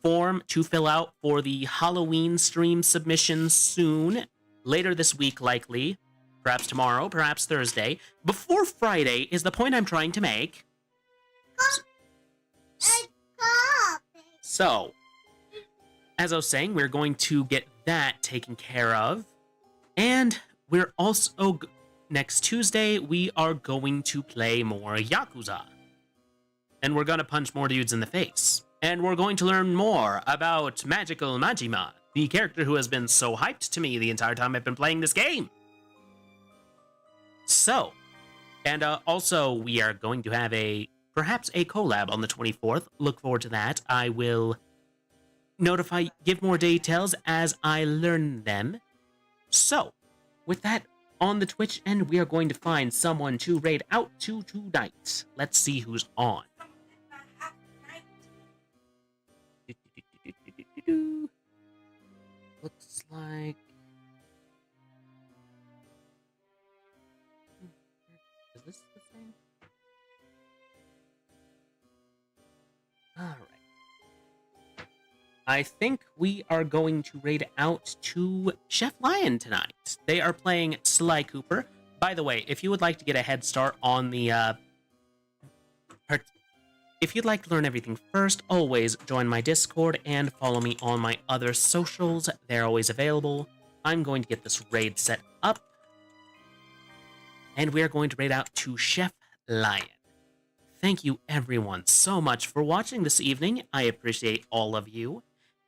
S1: form to fill out for the Halloween stream submissions soon. Later this week, likely. Perhaps tomorrow, perhaps Thursday. Before Friday is the point I'm trying to make. So, as I was saying, we're going to get that taken care of. And we're also, next Tuesday, we are going to play more Yakuza. And we're going to punch more dudes in the face. And we're going to learn more about Magical Majima, the character who has been so hyped to me the entire time I've been playing this game. So, and also we are going to have perhaps a collab on the 24th. Look forward to that. I will give more details as I learn them. So, with that, on the Twitch end, we are going to find someone to raid out to tonight. Let's see who's on. Looks like... Is this the same? Alright. I think we are going to raid out to Chef Lion tonight. They are playing Sly Cooper. By the way, if you would like to get a head start on the... if you'd like to learn everything first, always join my Discord and follow me on my other socials. They're always available. I'm going to get this raid set up. And we are going to raid out to Chef Lion. Thank you everyone so much for watching this evening. I appreciate all of you.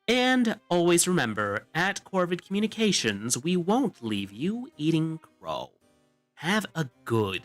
S1: And always remember, at Corvid Communications, we won't leave you eating crow. Have a good